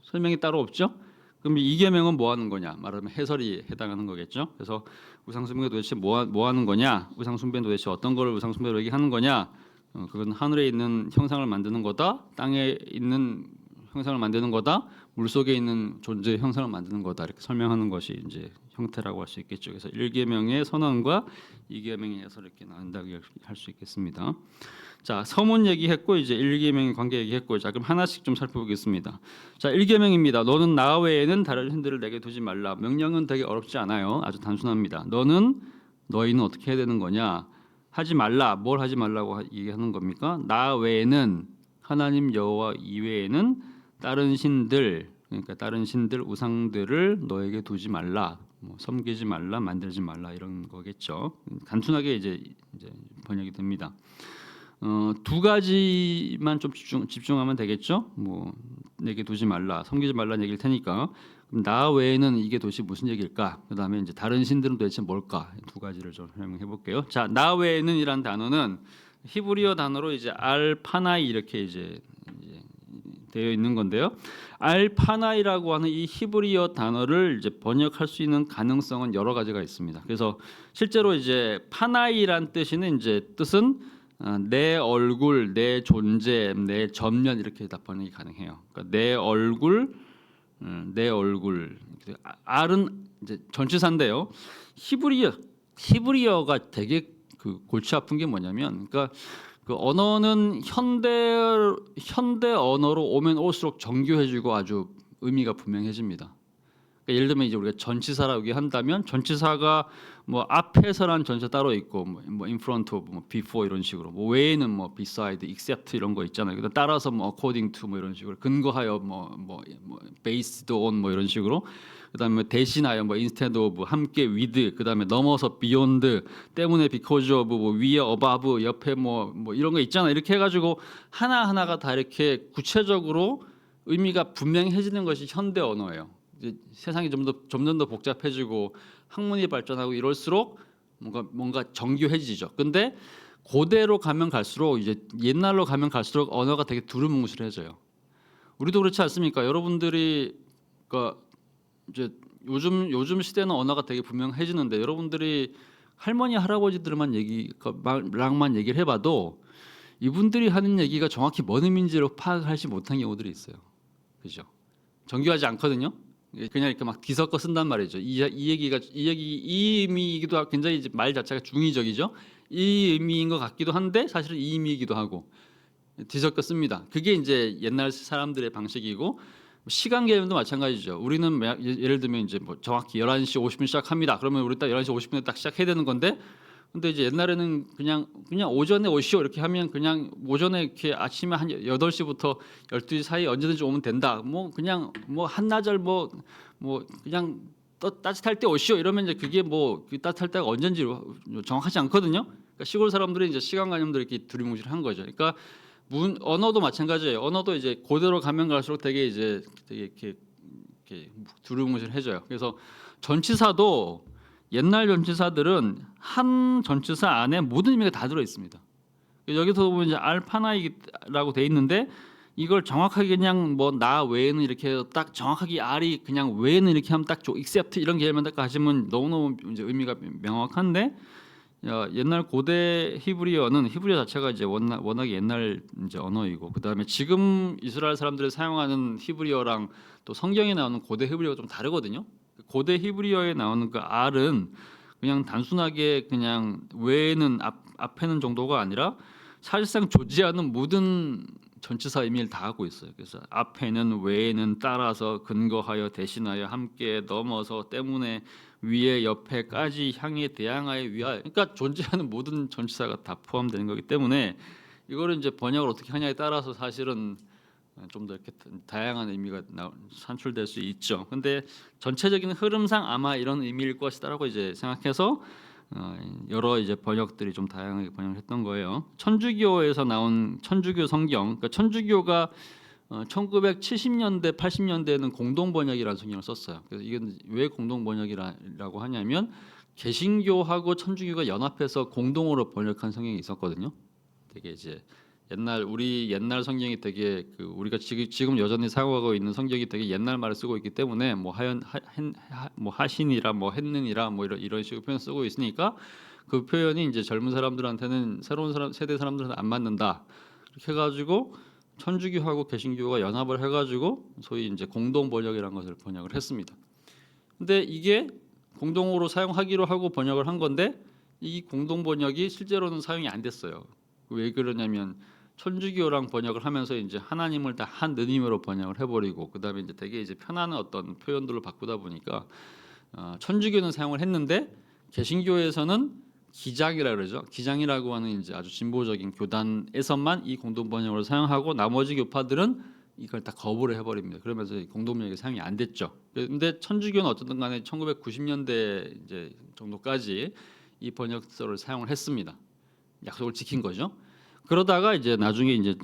설명이 따로 없죠? 그럼 2계명은 뭐 하는 거냐? 말하면 해설이 해당하는 거겠죠. 그래서 우상 숭배 도대체 뭐 하는 거냐? 우상 숭배는 도대체 어떤 걸 우상 숭배로 얘기하는 거냐? 그건 하늘에 있는 형상을 만드는 거다. 땅에 있는 형상을 만드는 거다. 물 속에 있는 존재의 형상을 만드는 거다. 이렇게 설명하는 것이 이제 형태라고 할 수 있겠죠. 그래서 1계명의 선언과 2계명의 해설 이렇게 나온다고 할 수 있겠습니다. 자, 서문 얘기했고 이제 1계명의 관계 얘기했고, 자, 그럼 하나씩 좀 살펴보겠습니다. 자, 1계명입니다. 너는 나 외에는 다른 신들을 내게 두지 말라. 명령은 되게 어렵지 않아요. 아주 단순합니다. 너희는 어떻게 해야 되는 거냐? 하지 말라. 뭘 하지 말라고 얘기하는 겁니까? 나 외에는, 하나님 여호와 이외에는 다른 신들, 그러니까 다른 신들 우상들을 너에게 두지 말라, 뭐 섬기지 말라, 만들지 말라 이런 거겠죠. 단순하게 이제 번역이 됩니다. 두 가지만 좀 집중하면 되겠죠. 뭐 내게 두지 말라, 섬기지 말라는 얘기일 테니까. 그럼 나 외에는 이게 도대체 무슨 얘기일까? 그다음에 이제 다른 신들은 도대체 뭘까? 두 가지를 좀 설명해 볼게요. 자, 나 외에는이란 단어는 히브리어 단어로 이제 알파나이 이렇게 이제 되어 있는 건데요. 알파나이라고 하는 이 히브리어 단어를 이제 번역할 수 있는 가능성은 여러 가지가 있습니다. 그래서 실제로 이제 파나이란 뜻은 내 얼굴, 내 존재, 내 전면 이렇게 다 번역이 가능해요. 그러니까 내 얼굴. 알은 이제 전치사인데요. 히브리어가 되게 그 골치 아픈 게 뭐냐면, 그러니까 그 언어는 현대 언어로 오면 올수록 정교해지고 아주 의미가 분명해집니다. 그러니까 그러니까 예를 들면 이제 우리가 전치사라고 한다면 전치사가 뭐 앞에서란 전치사 따로 있고 뭐 in front of, 뭐 before 이런 식으로 뭐 외에는 뭐 beside, except 이런 거 있잖아요. 그다음 따라서 뭐 according to 뭐 이런 식으로 근거하여 뭐 based on 뭐 이런 식으로 그다음에 대신하여 뭐 instead of 함께 with 그다음에 넘어서 beyond 때문에 because of 뭐 위에 above 옆에 뭐 이런 거 있잖아요. 이렇게 해가지고 하나 하나가 다 이렇게 구체적으로 의미가 분명해지는 것이 현대 언어예요. 이제 세상이 점점 더 복잡해지고 학문이 발전하고 이럴수록 뭔가 정교해지죠. 근데 고대로 가면 갈수록 이제 옛날로 가면 갈수록 언어가 되게 두루뭉실해져요. 우리도 그렇지 않습니까? 여러분들이 그러니까 이제 요즘 시대는 언어가 되게 분명해지는데 여러분들이 할머니 할아버지들만 랑만 얘기를 해봐도 이분들이 하는 얘기가 정확히 뭔 의미인지를 파악하지 못한 경우들이 있어요. 그죠? 정교하지 않거든요. 그냥 이렇게 막 뒤섞어 쓴단 말이죠. 이 의미이기도 하고 굉장히 이제 말 자체가 중의적이죠. 이 의미인 것 같기도 한데 사실은 이 의미이기도 하고 뒤섞어 씁니다. 그게 이제 옛날 사람들의 방식이고 시간 개념도 마찬가지죠. 우리는 예를 들면 이제 뭐 정확히 11시 50분 시작합니다. 그러면 우리 딱 11시 50분에 딱 시작해야 되는 건데 근데 이제 옛날에는 그냥 오전에 오시오 이렇게 하면 그냥 오전에 이렇게 아침에 한 8시부터 12시 사이 언제든지 오면 된다. 뭐 그냥 뭐 한나절 뭐 그냥 따뜻할 때 오시오 이러면 이제 그게 그 따뜻할 때가 언젠지 정확하지 않거든요. 그러니까 시골 사람들이 이제 시간 개념들이 이렇게 두리뭉실한 거죠. 그러니까 언어도 마찬가지예요. 언어도 이제 고대로 가면 갈수록 되게 이렇게 두루뭉실해져요. 그래서 전치사도 옛날 전치사들은 한 전치사 안에 모든 의미가 다 들어 있습니다. 여기서 보면 이제 알파나이라고 돼 있는데 이걸 정확하게 그냥 뭐 나 외에는 이렇게 딱 정확하게 R이 그냥 외에는 이렇게 하면 딱 except 이런 개념만 딱 하시면 너무너무 이제 의미가 명확한데 옛날 고대 히브리어는 히브리어 자체가 이제 워낙에 옛날 이제 언어이고 그다음에 지금 이스라엘 사람들이 사용하는 히브리어랑 또 성경에 나오는 고대 히브리어가 좀 다르거든요. 고대 히브리어에 나오는 그 R은 그냥 단순하게 그냥 외에는 앞에는 정도가 아니라 사실상 존재하는 모든 전치사 의미를 다 하고 있어요. 그래서 앞에는 외에는 따라서 근거하여 대신하여 함께 넘어서 때문에 위에 옆에까지 향해 대항하여 위하여 그러니까 존재하는 모든 전치사가 다 포함되는 거기 때문에 이거를 이제 번역을 어떻게 하냐에 따라서 사실은 좀 더 이렇게 다양한 의미가 산출될 수 있죠. 근데 전체적인 흐름상 아마 이런 의미일 것이다라고 이제 생각해서 여러 이제 번역들이 좀 다양하게 번역을 했던 거예요. 천주교에서 나온 천주교 성경, 그러니까 천주교가 1970년대, 80년대에는 공동 번역이라는 성경을 썼어요. 그래서 이건 왜 공동 번역이라고 하냐면 개신교하고 천주교가 연합해서 공동으로 번역한 성경이 있었거든요. 되게 이제 우리 옛날 성경이 되게 우리가 지금 여전히 사용하고 있는 성경이 되게 옛날 말을 쓰고 있기 때문에 뭐 하신이라 뭐 했느니라 뭐 이런 식으로 표현 쓰고 있으니까 그 표현이 이제 젊은 사람들한테는 새로운 세대 사람들한테 안 맞는다. 이렇게 해가지고 천주교하고 개신교가 연합을 해가지고 소위 이제 공동 번역이라는 것을 번역을 했습니다. 근데 이게 공동으로 사용하기로 하고 번역을 한 건데 이 공동 번역이 실제로는 사용이 안 됐어요. 왜 그러냐면 천주교랑 번역을 하면서 이제 하나님을 다 한 느낌으로 번역을 해버리고 그다음에 이제 되게 이제 편안한 어떤 표현들을 바꾸다 보니까 천주교는 사용을 했는데 개신교에서는 기장이라 그러죠. 기장이라고 하는 이제 아주 진보적인 교단에서만 이 공동 번역을 사용하고 나머지 교파들은 이걸 다 거부를 해버립니다. 그러면서 공동 번역이 사용이 안 됐죠. 그런데 천주교는 어쨌든 간에 1990년대 이제 정도까지 이 번역서를 사용을 했습니다. 약속을 지킨 거죠. 그러다가 이제 나중에 이제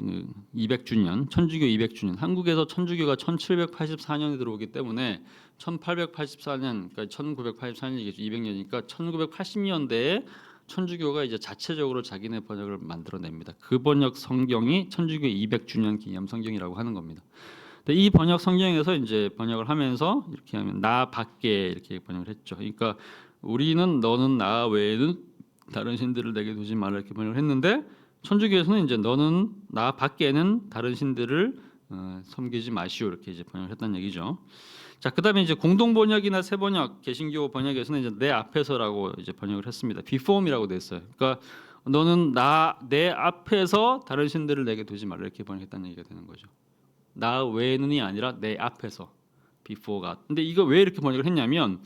200주년 천주교 200주년 한국에서 천주교가 1784년에 들어오기 때문에 1884년 그러니까 1984년이겠죠. 200년이니까 1980년대에 천주교가 이제 자체적으로 자기네 번역을 만들어냅니다. 그 번역 성경이 천주교 200주년 기념 성경이라고 하는 겁니다. 근데 이 번역 성경에서 이제 번역을 하면서 이렇게 하면 나 밖에 이렇게 번역을 했죠. 그러니까 우리는 너는 나 외에는 다른 신들을 내게 두지 말라 이렇게 번역을 했는데 천주교에서는 이제 너는 나 밖에는 다른 신들을 섬기지 마시오 이렇게 이제 번역을 했다는 얘기죠. 자, 그다음에 이제 공동 번역이나 새 번역, 개신교 번역에서는 이제 내 앞에서라고 이제 번역을 했습니다. before이라고 돼 있어요. 그러니까 너는 내 앞에서 다른 신들을 내게 두지 말라 이렇게 번역했다는 얘기가 되는 거죠. 나 외에는이 아니라 내 앞에서 before가. 근데 이거 왜 이렇게 번역을 했냐면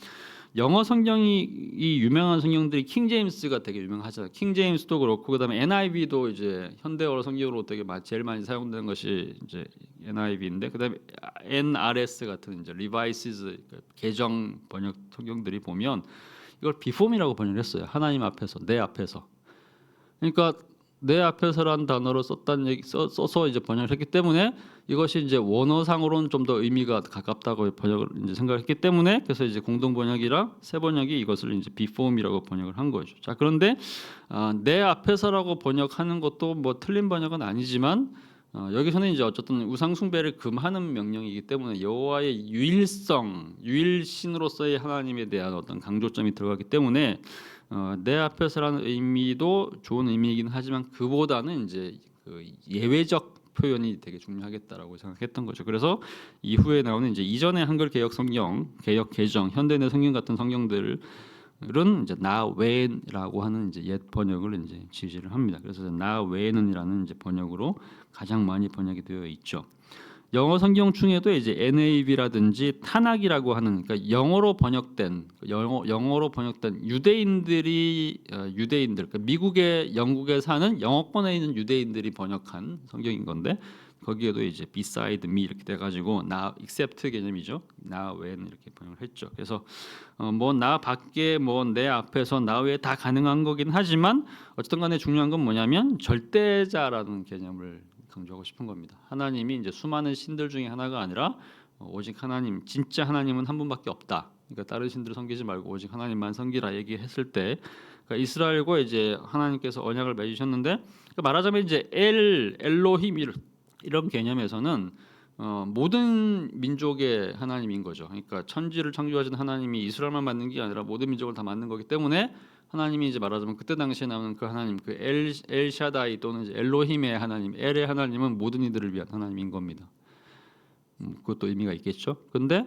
영어 성경이 이 유명한 성경들이 킹 제임스가 되게 유명하잖아요. 킹 제임스도 그렇고 그다음에 NIV도 이제 현대어 성경으로 되게 제일 많이 사용되는 것이 이제 NIV인데 그다음에 NRS 같은 이제 리바이시즈 개정 번역 성경들이 보면 이걸 비폼이라고 번역했어요. 하나님 앞에서 내 앞에서. 그러니까 내 앞에서라는 단어로 써서 이제 번역을 했기 때문에 이것이 이제 원어상으로는 좀 더 의미가 가깝다고 번역을 이제 생각했기 때문에 그래서 이제 공동 번역이랑 새 번역이 이것을 이제 before이라고 번역을 한 거죠. 자 그런데 내 앞에서라고 번역하는 것도 뭐 틀린 번역은 아니지만 여기서는 이제 어쨌든 우상 숭배를 금하는 명령이기 때문에 여호와의 유일성, 유일신으로서의 하나님에 대한 어떤 강조점이 들어가기 때문에 내 앞에서라는 의미도 좋은 의미이긴 하지만 그보다는 이제 그 예외적 표현이 되게 중요하겠다라고 생각했던 거죠. 그래서 이후에 나오는 이제 이전의 한글 개역 성경, 개역 개정, 현대내 성경 같은 성경들은 이제 나 외라고 하는 이제 옛 번역을 이제 지지를 합니다. 그래서 나 외는이라는 이제 번역으로 가장 많이 번역이 되어 있죠. 영어 성경 중에도 이제 NAV라든지 타낙이라고 하는 그러니까 영어로 번역된 유대인들 그러니까 미국에 영국에 사는 영어권에 있는 유대인들이 번역한 성경인 건데 거기에도 이제 beside me 이렇게 돼가지고 나 except 개념이죠. 나 외에는 이렇게 번역을 했죠. 그래서 뭐 나 밖에 뭐 내 앞에서 나 외에 다 가능한 거긴 하지만 어쨌든 간에 중요한 건 뭐냐면 절대자라는 개념을 강조하고 싶은 겁니다. 하나님이 이제 수많은 신들 중에 하나가 아니라 오직 하나님, 진짜 하나님은 한 분밖에 없다. 그러니까 다른 신들을 섬기지 말고 오직 하나님만 섬기라 얘기했을 때, 그러니까 이스라엘과 이제 하나님께서 언약을 맺으셨는데, 그러니까 말하자면 이제 엘로힘 이런 개념에서는 모든 민족의 하나님인 거죠. 그러니까 천지를 창조하신 하나님이 이스라엘만 만든 게 아니라 모든 민족을 다 만든 거기 때문에 하나님이 이제 말하자면 그때 당시에 나오는 그 하나님, 그 엘샤다이 또는 이제 엘로힘의 하나님, 엘의 하나님은 모든 이들을 위한 하나님인 겁니다. 그것도 의미가 있겠죠. 그런데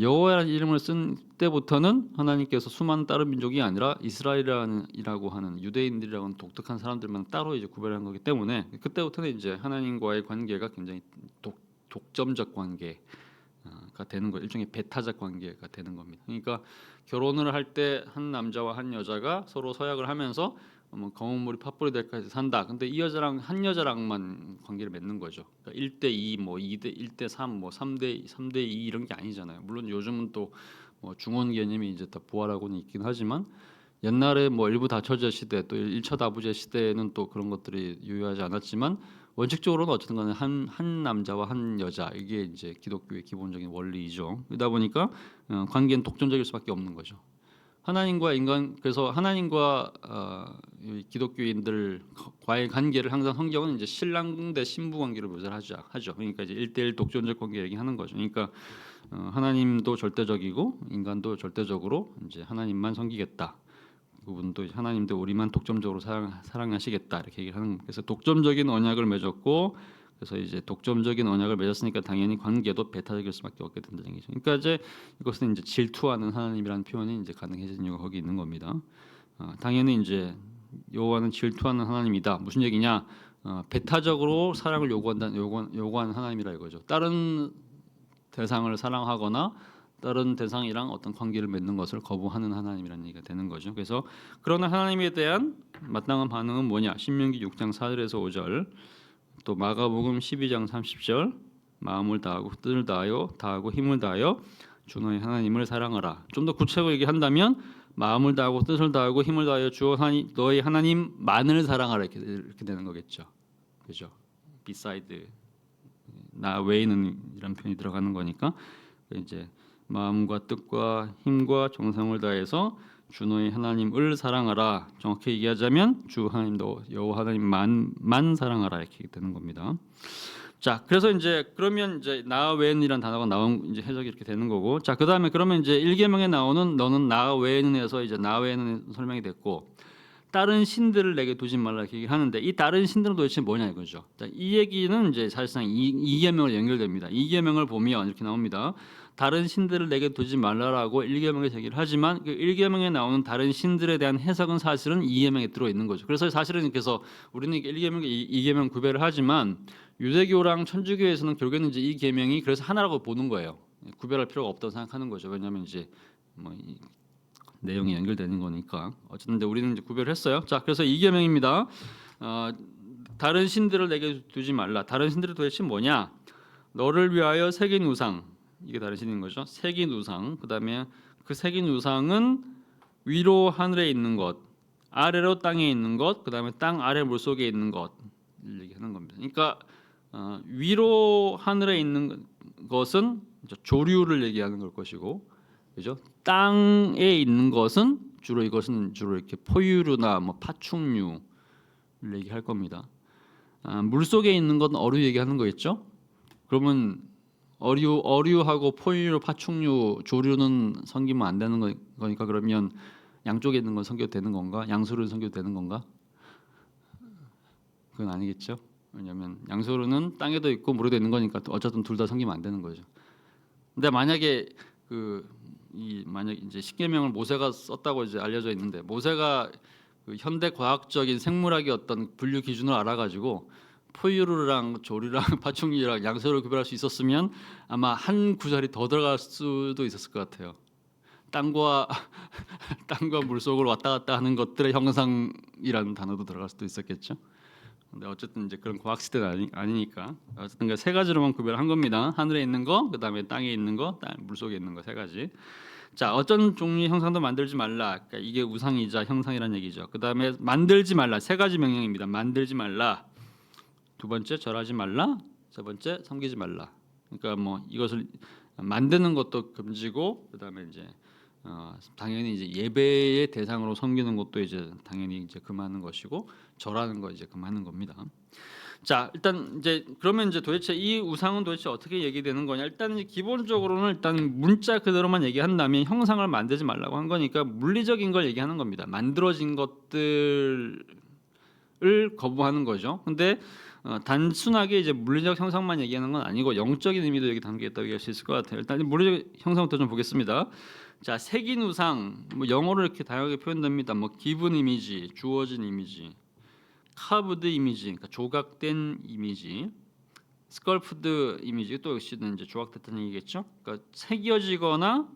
여호와라는 이름을 쓴 때부터는 하나님께서 수많은 다른 민족이 아니라 이스라엘이라고 하는 유대인들이라고 하는 독특한 사람들만 따로 이제 구별한 거기 때문에 그때부터는 이제 하나님과의 관계가 굉장히 독점적 관계가 되는 거, 일종의 배타적 관계가 되는 겁니다. 그러니까 결혼을 할 때 한 남자와 한 여자가 서로 서약을 하면서 검은 물이 팥불이 될 때까지 산다. 근데 이 여자랑 한 여자랑만 관계를 맺는 거죠. 그러니까 1대2, 뭐 1대3, 뭐 3대2 이런 게 아니잖아요. 물론 요즘은 또 뭐 중원 개념이 이제 다 부활하고는 있긴 하지만 옛날에 뭐 일부 다처제 시대 또 1차 다부제 시대에는 또 그런 것들이 유효하지 않았지만 원칙적으로는 어쨌든 간에 한 남자와 한 여자 이게 이제 기독교의 기본적인 원리이죠. 그러다 보니까 관계는 독점적일 수밖에 없는 거죠. 하나님과 인간 그래서 하나님과 기독교인들과의 관계를 항상 성경은 이제 신랑 대 신부 관계로 묘사를 하죠. 그러니까 이제 1대1 독점적 관계 얘기하는 거죠. 그러니까 하나님도 절대적이고 인간도 절대적으로 이제 하나님만 섬기겠다. 그분도 하나님도 우리만 독점적으로 사랑하시겠다 이렇게 얘기를 하는. 그래서 독점적인 언약을 맺었고 그래서 이제 독점적인 언약을 맺었으니까 당연히 관계도 배타적일 수밖에 없게 된다는 얘기죠. 그러니까 이제 이것은 이제 질투하는 하나님이라는 표현이 이제 가능해진 이유가 거기 있는 겁니다. 당연히 이제 여호와는 질투하는 하나님이다. 무슨 얘기냐? 배타적으로 사랑을 요구하는 하나님이라 이거죠. 다른 대상을 사랑하거나 다른 대상이랑 어떤 관계를 맺는 것을 거부하는 하나님이라는 얘기가 되는 거죠. 그래서 그러나 하나님에 대한 마땅한 반응은 뭐냐? 신명기 6장 4절에서 5절, 또 마가복음 12장 30절, 마음을 다하고 뜻을 다하고 힘을 다하여 주 너의 하나님을 사랑하라. 좀 더 구체적으로 얘기한다면 마음을 다하고 뜻을 다하고 힘을 다하여 주 너의 하나님만을 사랑하라 이렇게 되는 거겠죠. 그죠? beside 나 외에는 이런 표현이 들어가는 거니까 이제 마음과 뜻과 힘과 정성을 다해서 주 너의 하나님을 사랑하라. 정확히 얘기하자면 주 하나님도 여호와 하나님만 사랑하라 이렇게 되는 겁니다. 자, 그래서 이제 그러면 이제 나 외엔이라는 단어가 나온 이제 해석이 이렇게 되는 거고, 자 그다음에 그러면 이제 1계명에 나오는 너는 나 외엔에서 이제 나 외에는 설명이 됐고. 다른 신들을 내게 두지 말라 이렇게 얘기하는데 이 다른 신들은 도대체 뭐냐 이거죠. 자, 이 얘기는 이제 사실상 이 계명을 연결됩니다. 이 계명을 보면 이렇게 나옵니다. 다른 신들을 내게 두지 말라라고 1계명에 얘기를 하지만 그 1계명에 나오는 다른 신들에 대한 해석은 사실은 2계명에 들어 있는 거죠. 그래서 사실은 그래서 우리는 1계명과 2계명 구별을 하지만 유대교랑 천주교에서는 결국에는 이제 이 계명이 그래서 하나라고 보는 거예요. 구별할 필요가 없다고 생각하는 거죠. 왜냐하면 이제 이 내용이 연결되는 거니까. 어쨌든 이제 우리는 이제 구별했어요. 자, 그래서 2계명입니다. 다른 신들을 내게 두지 말라. 다른 신들이 도대체 뭐냐? 너를 위하여 새긴 우상. 이게 다른 신인 거죠. 새긴 우상. 그다음에 그 새긴 우상은 위로 하늘에 있는 것, 아래로 땅에 있는 것, 그다음에 땅 아래 물 속에 있는 것 얘기하는 겁니다. 그러니까 위로 하늘에 있는 것은 조류를 얘기하는 걸 것이고, 그죠? 땅에 있는 것은 주로 이렇게 포유류나 뭐 파충류를 얘기할 겁니다. 물 속에 있는 건 어류 얘기하는 거겠죠? 그러면 어류하고 포유류, 파충류, 조류는 섬기면 안 되는 거니까 그러면 양쪽에 있는 건 섬겨도 되는 건가? 양서류는 섬겨도 되는 건가? 그건 아니겠죠. 왜냐하면 양서류는 땅에도 있고 물에도 있는 거니까 어쨌든 둘 다 섬기면 안 되는 거죠. 근데 만약에 만약 이제 십계명을 모세가 썼다고 이제 알려져 있는데 모세가 그 현대 과학적인 생물학의 어떤 분류 기준을 알아가지고 포유류랑 조류랑 파충류랑 양서류를 구별할 수 있었으면 아마 한 구절이 더 들어갈 수도 있었을 것 같아요. 땅과 물 속을 왔다 갔다 하는 것들의 형상이라는 단어도 들어갈 수도 있었겠죠. 근데 어쨌든 이제 그런 과학 시대는 아니니까 어쨌든 그 세 가지로만 구별한 겁니다. 하늘에 있는 거, 그다음에 땅에 있는 거, 물 속에 있는 거 세 가지. 자, 어떤 종류의 형상도 만들지 말라. 그러니까 이게 우상이자 형상이라는 얘기죠. 그다음에 만들지 말라. 세 가지 명령입니다. 만들지 말라. 두 번째 절하지 말라. 세 번째 섬기지 말라. 그러니까 뭐 이것을 만드는 것도 금지고 그다음에 이제 당연히 이제 예배의 대상으로 섬기는 것도 이제 당연히 이제 금하는 것이고 절하는 거 이제 금하는 겁니다. 자, 일단 이제 그러면 이제 도대체 이 우상은 도대체 어떻게 얘기되는 거냐? 일단 기본적으로는 일단 문자 그대로만 얘기한다면 형상을 만들지 말라고 한 거니까 물리적인 걸 얘기하는 겁니다. 만들어진 것들을 거부하는 거죠. 근데 단순하게 이제 물리적 형상만 얘기하는 건 아니고 영적인 의미도 여기 담겨 있다고 얘기할 수 있을 것 같아요. 일단 물리적 형상부터 좀 보겠습니다. 자, 새긴 우상, 뭐 영어로 이렇게 다양하게 표현됩니다. 뭐 기분 이미지, 주어진 이미지, 카브드 이미지, 그러니까 조각된 이미지, 스컬프드 이미지 또 역시는 이제 조각됐다는 얘기겠죠. 그러니까 새겨지거나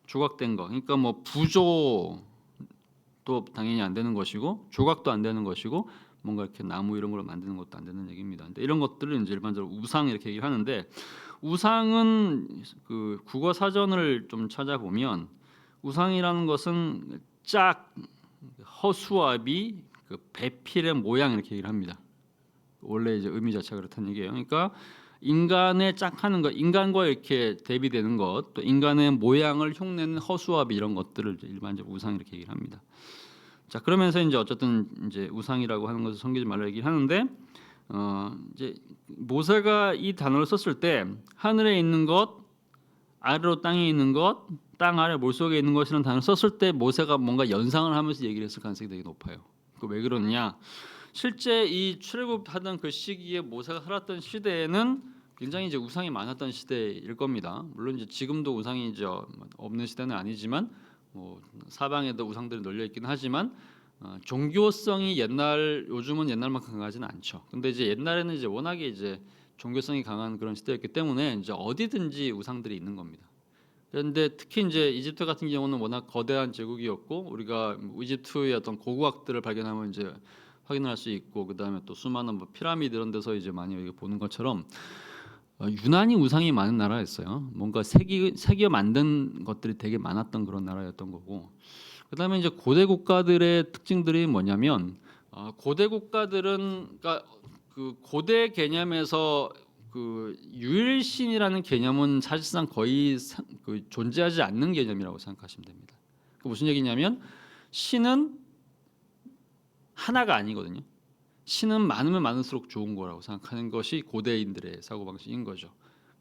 조각된 거. 그러니까 뭐 부조도 당연히 안 되는 것이고 조각도 안 되는 것이고 뭔가 이렇게 나무 이런 걸 만드는 것도 안 되는 얘기입니다. 근데 이런 것들을 이제 일반적으로 우상 이렇게 얘기를 하는데 우상은 그 국어 사전을 좀 찾아보면 우상이라는 것은 짝 허수아비 그 배필의 모양 이렇게 얘기를 합니다. 원래 이제 의미 자체가 그렇다는 얘기예요. 그러니까 인간의 짝하는 것, 인간과 이렇게 대비되는 것, 또 인간의 모양을 흉내는 허수아비 이런 것들을 일반적으로 우상 이렇게 얘기를 합니다. 자, 그러면서 이제 어쨌든 이제 우상이라고 하는 것을 섬기지 말라 얘기를 하는데 이제 모세가 이 단어를 썼을 때 하늘에 있는 것, 아래로 땅에 있는 것, 땅 아래 물 속에 있는 것이라는 단어를 썼을 때 모세가 뭔가 연상을 하면서 얘기를 했을 가능성이 되게 높아요. 그 왜 그러느냐? 실제 이 출애굽하던 그 시기에 모세가 살았던 시대에는 굉장히 이제 우상이 많았던 시대일 겁니다. 물론 이제 지금도 우상이 이제 없는 시대는 아니지만 뭐 사방에도 우상들이 널려 있기는 하지만 종교성이 요즘은 옛날만큼 강하지는 않죠. 근데 이제 옛날에는 이제 워낙에 이제 종교성이 강한 그런 시대였기 때문에 이제 어디든지 우상들이 있는 겁니다. 그런데 특히 이제 이집트 같은 경우는 워낙 거대한 제국이었고 우리가 이집트의 어떤 고고학들을 발견하면 이제 확인할 수 있고 그다음에 또 수많은 뭐 피라미드 이런 데서 이제 많이 보는 것처럼 유난히 우상이 많은 나라였어요. 뭔가 새겨 만든 것들이 되게 많았던 그런 나라였던 거고. 그다음에 이제 고대 국가들의 특징들이 뭐냐면 고대 국가들은 그러니까 그 고대 개념에서 그 유일신이라는 개념은 사실상 거의 존재하지 않는 개념이라고 생각하시면 됩니다. 그 무슨 얘기냐면 신은 하나가 아니거든요. 신은 많으면 많을수록 좋은 거라고 생각하는 것이 고대인들의 사고방식인 거죠.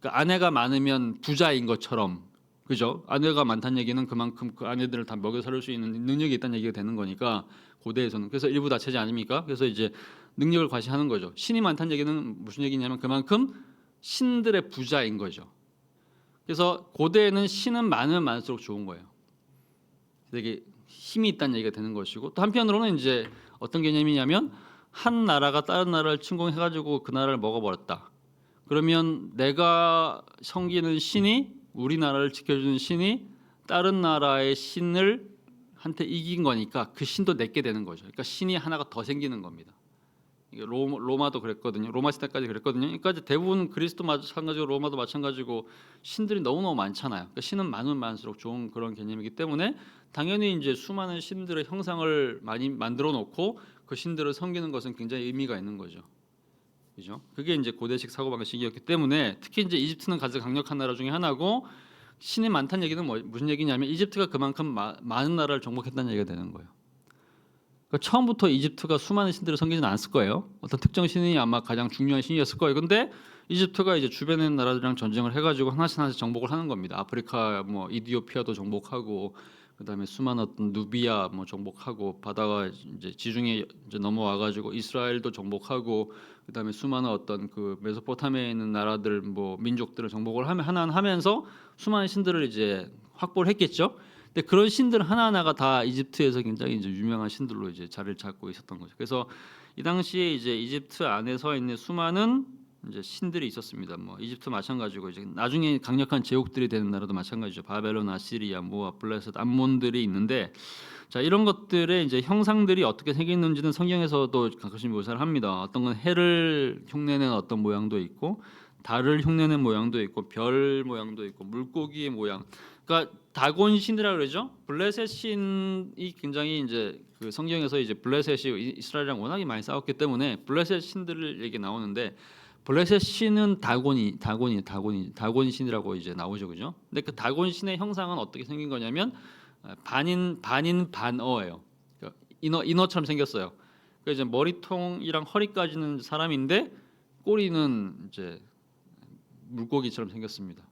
그러니까 아내가 많으면 부자인 것처럼, 그죠? 아내가 많다는 얘기는 그만큼 그 아내들을 다 먹여 살릴 수 있는 능력이 있다는 얘기가 되는 거니까 고대에서는. 그래서 일부 다체제 아닙니까? 그래서 이제 능력을 과시하는 거죠. 신이 많다는 얘기는 무슨 얘기냐면 그만큼 신들의 부자인 거죠. 그래서 고대에는 신은 많으면 많을수록 좋은 거예요. 되게 힘이 있다는 얘기가 되는 것이고 또 한편으로는 이제 어떤 개념이냐면 한 나라가 다른 나라를 침공해가지고 그 나라를 먹어버렸다. 그러면 내가 섬기는 신이 우리나라를 지켜주는 신이 다른 나라의 신을 한테 이긴 거니까 그 신도 내게 되는 거죠. 그러니까 신이 하나가 더 생기는 겁니다. 이게 로마도 그랬거든요. 로마 시대까지 그랬거든요. 그러니까 이제 대부분 그리스도 마찬가지고 로마도 마찬가지고 신들이 너무너무 많잖아요. 그러니까 신은 많으면 많을수록 좋은 그런 개념이기 때문에 당연히 이제 수많은 신들의 형상을 많이 만들어 놓고 그 신들을 섬기는 것은 굉장히 의미가 있는 거죠. 그죠? 그게 이제 고대식 사고방식이었기 때문에 특히 이제 이집트는 가장 강력한 나라 중에 하나고 신이 많다는 얘기는 무슨 얘기냐면 이집트가 그만큼 많은 나라를 정복했다는 얘기가 되는 거예요. 그러니까 처음부터 이집트가 수많은 신들을 섬기지는 않았을 거예요. 어떤 특정 신이 아마 가장 중요한 신이었을 거예요. 근데 이집트가 이제 주변에 있는 나라들이랑 전쟁을 해가지고 하나씩 하나씩 정복을 하는 겁니다. 아프리카 뭐 이디오피아도 정복하고 그다음에 수많은 어떤 누비아 뭐 정복하고 바다가 이제 지중해 이제 넘어와가지고 이스라엘도 정복하고 그다음에 수많은 어떤 그 메소포타미아에 있는 나라들 뭐 민족들을 정복을 하면서 수많은 신들을 이제 확보를 했겠죠. 근데 그런 신들 하나하나가 다 이집트에서 굉장히 이제 유명한 신들로 이제 자리를 잡고 있었던 거죠. 그래서 이 당시에 이제 이집트 안에서 있는 수많은 이제 신들이 있었습니다. 뭐 이집트 마찬가지고 이제 나중에 강력한 제국들이 되는 나라도 마찬가지죠. 바벨론, 아시리아, 모압, 블레셋, 암몬들이 있는데 자 이런 것들의 이제 형상들이 어떻게 생겼는지는 성경에서도 가끔씩 묘사를 합니다. 어떤 건 해를 흉내내는 어떤 모양도 있고 달을 흉내내는 모양도 있고 별 모양도 있고 물고기의 모양. 그러니까 다곤 신이라 그러죠. 블레셋 신이 굉장히 이제 그 성경에서 이제 블레셋이 이스라엘이랑 워낙에 많이 싸웠기 때문에 블레셋 신들을 얘기 나오는데 블레셋 신은 다곤 신이라고 이제 나오죠, 그죠? 근데 그 다곤 신의 형상은 어떻게 생긴 거냐면 반인 반어예요. 그러니까 인어처럼 생겼어요. 그 이제 머리통이랑 허리까지는 사람인데 꼬리는 이제 물고기처럼 생겼습니다.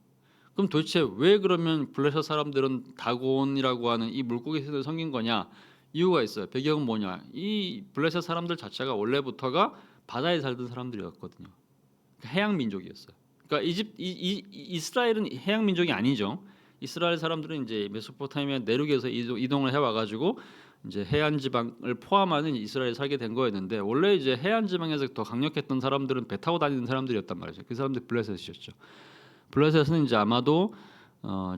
그럼 도대체 왜 그러면 블레셋 사람들은 다곤이라고 하는 이 물고기 신을 섬긴 거냐? 이유가 있어요. 배경은 뭐냐? 이 블레셋 사람들 자체가 원래부터가 바다에 살던 사람들이었거든요. 해양 민족이었어요. 그러니까 이스라엘은 해양 민족이 아니죠. 이스라엘 사람들은 이제 메소포타미아 내륙에서 이동을 해와가지고 이제 해안 지방을 포함하는 이스라엘에 살게 된 거였는데 원래 이제 해안 지방에서 더 강력했던 사람들은 배 타고 다니는 사람들이었단 말이죠. 그 사람들 블레셋이었죠. 블레셋은 이제 아마도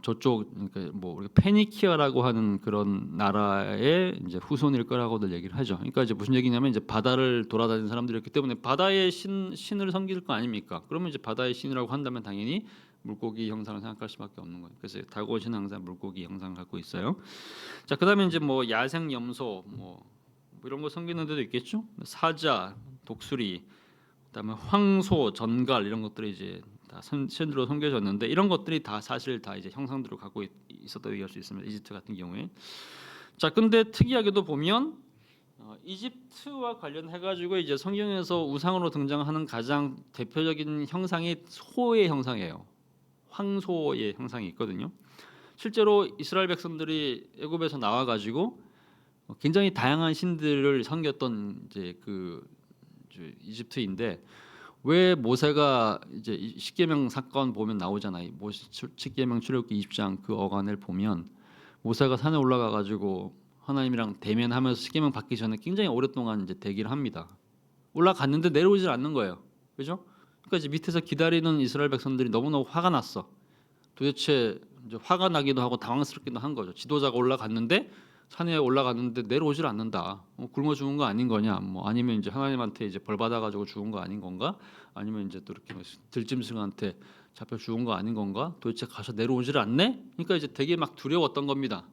저쪽 그러니까 뭐 우리가 페니키아라고 하는 그런 나라의 이제 후손일 거라고들 얘기를 하죠. 그러니까 이제 무슨 얘기냐면 이제 바다를 돌아다니는 사람들이었기 때문에 바다의 신을 섬길 거 아닙니까? 그러면 이제 바다의 신이라고 한다면 당연히 물고기 형상을 생각할 수밖에 없는 거예요. 그래서 다곤 신은 항상 물고기 형상을 갖고 있어요. 자, 그다음에 이제 뭐 야생 염소 뭐 이런 거 섬기는 데도 있겠죠. 사자, 독수리, 그다음에 황소, 전갈 이런 것들이 이제 다 신으로 섬겨졌는데 이런 것들이 다 사실 다 이제 형상들을 갖고 있었다고 얘기할 수 있습니다. 이집트 같은 경우에. 자, 근데 특이하게도 보면 이집트와 관련해 가지고 이제 성경에서 우상으로 등장하는 가장 대표적인 형상이 소의 형상이에요. 황소의 형상이 있거든요. 실제로 이스라엘 백성들이 애굽에서 나와 가지고 굉장히 다양한 신들을 섬겼던 이제 그 이집트인데 왜 모세가 이제 십계명 사건 보면 나오잖아요. 십계명 출애굽기 20장 그 어간을 보면 모세가 산에 올라가 가지고 하나님이랑 대면하면서 십계명 받기 전에 굉장히 오랫동안 이제 대기를 합니다. 올라갔는데 내려오질 않는 거예요. 그죠? 그러니까 이제 밑에서 기다리는 이스라엘 백성들이 너무너무 화가 났어. 도대체 이제 화가 나기도 하고 당황스럽기도 한 거죠. 지도자가 올라갔는데 산에 올라갔는데 내려오질 않는다. 굶어 죽은 거 아닌 거냐? 뭐 아니면 이제 하나님한테 이제 벌 받아 가지고 죽은 거 아닌 건가? 아니면 이제 또 이렇게 들짐승한테 잡혀 죽은 거 아닌 건가? 도대체 가서 내려오질 않네? 그러니까 이제 되게 막 두려웠던 겁니다.